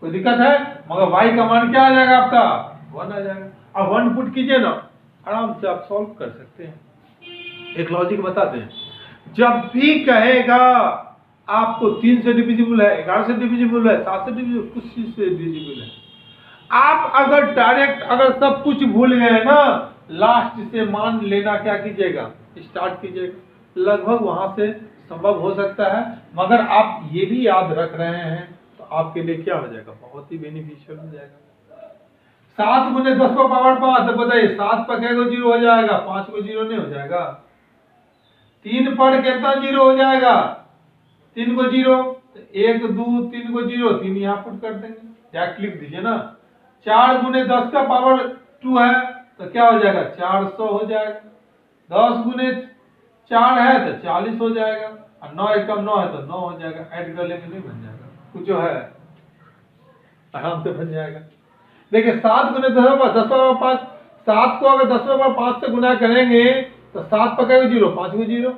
S1: कोई दिक्कत है? मगर y का मान क्या आ जाएगा आपका 1 आ जाएगा। अब 1 पुट कीजिए ना, आराम से आप सॉल्व कर सकते हैं। एक लॉजिक बताते हैं, जब भी कहेगा आपको 3 से डिविजिबल है, 11 से डिविजिबल है, 7 से डिविजिबल, कुछ चीज से डिविजिबल है, आप अगर डायरेक्ट अगर सब कुछ भूल गए ना, लास्ट से मान लेना क्या कीजिएगा स्टार्ट कीजिएगा, लगभग वहां से संभव हो सकता है। मगर आप ये भी याद रख रहे हैं तो आपके लिए क्या हो जाएगा बहुत ही बेनिफिशियल हो जाएगा। 7 गुने 10 का पावर 5, तो बताइए 7 पर क्या 0 हो जाएगा, 5 को 0 नहीं हो जाएगा। 3 पर कितना 0 हो जाएगा, 3 को 0, 1 2 3 को 0, 3 यहाँ पुट कर देंगे, टैग लिख दीजिए ना। 4 गुने 10 का पावर 2 है तो क्या हो जाएगा 400 हो जाएगा। 10 गुने 4 है तो 40 हो जाएगा, और 9 एकम 9 है तो 9 हो जाएगा। ऐड कर लेंगे नहीं बन जाएगा, कुछ जो है आराम से बन जाएगा। देखिए 7 गुने 10 पर 5, 7 को अगर 10 पर 5 से गुना करेंगे तो 7 पर क्या 0, 5 को 0,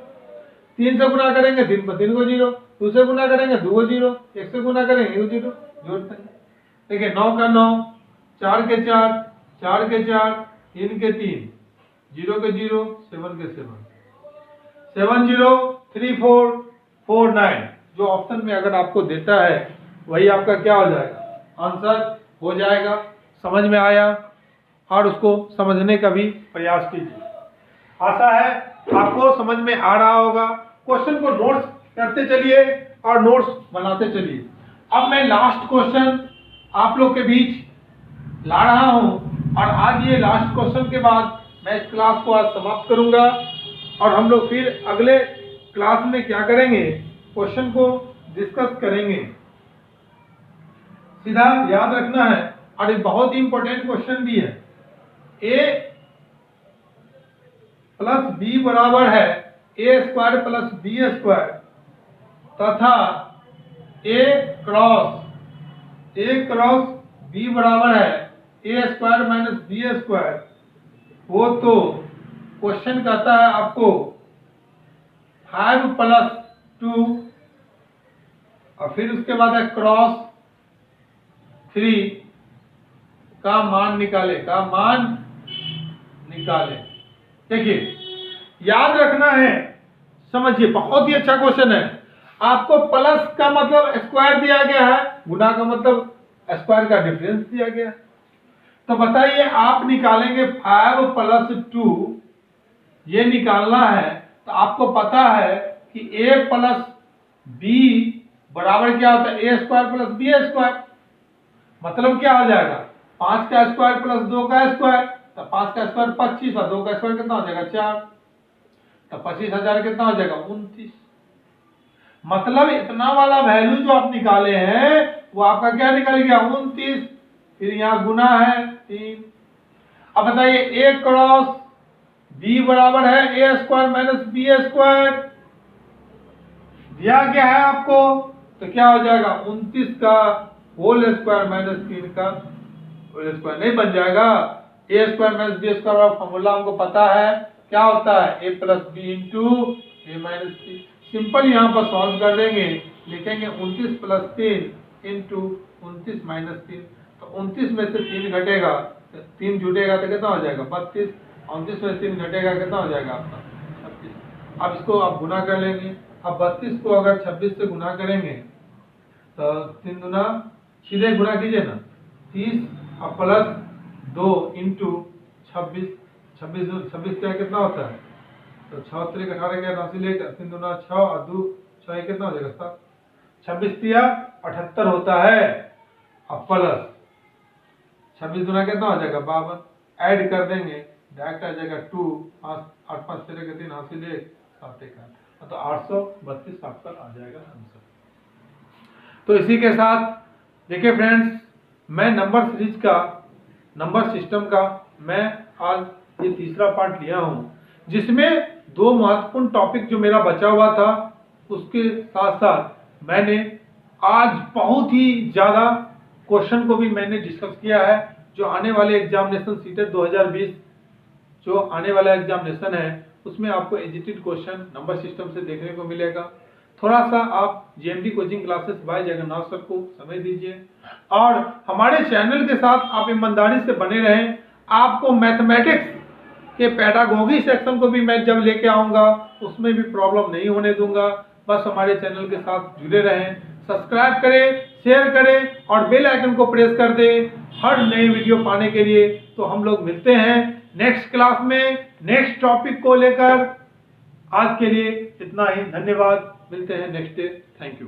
S1: 3 से गुना करेंगे 3 पर 3 को 0, 2 से गुना करेंगे 2 को 0, 1 से गुना करेंगे 1 को 0, जोड़ते हैं। देखिए 9 का 9, 4 के 4, 4 के 4, 3 के 3, 0 के 0, 7 के 7, 7 0 3 4 4 9, जो ऑप्शन में अगर आपको देता है वही आपका क्या हो जाएगा आंसर हो जाएगा। समझ में आया? और उसको समझने का भी प्रयास कीजिए। आशा है आपको समझ में आ रहा होगा। क्वेश्चन को नोट्स करते चलिए और नोट्स बनाते चलिए। अब मैं लास्ट क्वेश्चन आप लोग के बीच ला रहा हूं, और आज ये लास्ट क्वेश्चन के बाद मैं इस क्लास को आज समाप्त करूंगा, और हम लोग फिर अगले क्लास में क्या करेंगे, क्वेश्चन को डिस्कस करेंगे। सीधा याद रखना है, और एक बहुत ही इंपॉर्टेंट क्वेश्चन भी है। a प्लस बी बराबर है a square plus B square, तथा a क्रॉस b बराबर है a square minus B square हो, तो क्वेश्चन कहता है आपको 5 + 2 और फिर उसके बाद है क्रॉस 3 का मान निकाले, देखिए याद रखना है, समझिए बहुत ही अच्छा क्वेश्चन है। आपको प्लस का मतलब स्क्वायर दिया गया है, गुना का मतलब स्क्वायर का डिफरेंस दिया गया है। तो बताइए आप निकालेंगे 5 + 2, ये निकालना है, तो आपको पता है कि a + b बराबर क्या होता है, ए स्क्वायर प्लस बी स्क्वायर। मतलब क्या हो जाएगा, 5 का स्क्वायर प्लस 2 का स्क्वायर, तो 5 का स्क्वायर 25 और 2 का स्क्वायर कितना हो जाएगा 4, तो 25,000 कितना हो जाएगा 29। मतलब इतना वाला वैल्यू जो आप निकाले हैं वो आपका क्या निकल गया 29। फिर यहाँ गुना है 3। अब बताइए ए क्रॉस बी बराबर है ए स्क्वायर माइनस बी स्क्वायर, दिया क्या है आपको, तो क्या हो जाएगा 29 का होल स्क्वायर माइनस 3 का होल स्क्वायर। नहीं बन जाएगा, ए स्क्वायर माइनस बी स्क्वायर का फॉर्मूला हमको पता है, क्या होता है ए प्लस बी इंटू ए माइनस बी। सिंपल यहाँ पर सॉल्व कर देंगे, लिखेंगे 29 प्लस 3 इंटू 29 माइनस 3, तो 29 में से 3 घटेगा, 3 जुटेगा तो कितना हो जाएगा 32, 29 में 3 घटेगा कितना हो जाएगा आपका 26। अब इसको आप गुना कर लेंगे। अब 32 को अगर 26 से गुना करेंगे तो 3 गुना सीधे गुना कीजिए ना, 30 और प्लस 2 इंटू 26, 26 क्या कितना होता है, तो 6 3 18 क्या 89 लेकर 3 दूना 6 और 2 6 कितना हो जाएगा 7, 26 3 78 होता है। अब प्लस 26 दूना कितना हो जाएगा 52, ऐड कर देंगे डायरेक्ट आ जाएगा 2 8 5 3 के 3 हासिल 1 7 1 8, तो 832 आपका आ जाएगा आंसर। तो इसी के साथ देखिए फ्रेंड्स, मैं नंबर सीरीज का नंबर सिस्टम का मैं आज ये तीसरा पार्ट लिया हूं, जिसमें 2 महत्वपूर्ण टॉपिक जो मेरा बचा हुआ था उसके साथ साथ मैंने आज बहुत ही ज्यादा क्वेश्चन को भी मैंने डिस्कस किया है। जो आने वाले एग्जामिनेशन सीटेट 2020 जो आने वाला एग्जामिनेशन है उसमें आपको एजिटेड क्वेश्चन नंबर सिस्टम से देखने को मिलेगा। थोड़ा सा आप GMD coaching classes bye Jagannath sir को समय दीजिए और हमारे चैनल के साथ आप ईमानदारी से बने रहें। आपको मैथमेटिक्स के पेडागोगी सेक्शन को भी मैं जब लेके आऊंगा उसमें भी प्रॉब्लम नहीं होने दूंगा। बस हमारे चैनल के साथ जुड़े रहें, सब्सक्राइब करें, शेयर करें और बेल आइकन को प्रेस कर दें हर नई वीडियो पाने के लिए। तो हम लोग मिलते हैं नेक्स्ट क्लास में नेक्स्ट टॉपिक को लेकर। आज के लिए इतना ही, धन्यवाद, मिलते हैं नेक्स्ट डे, थैंक यू।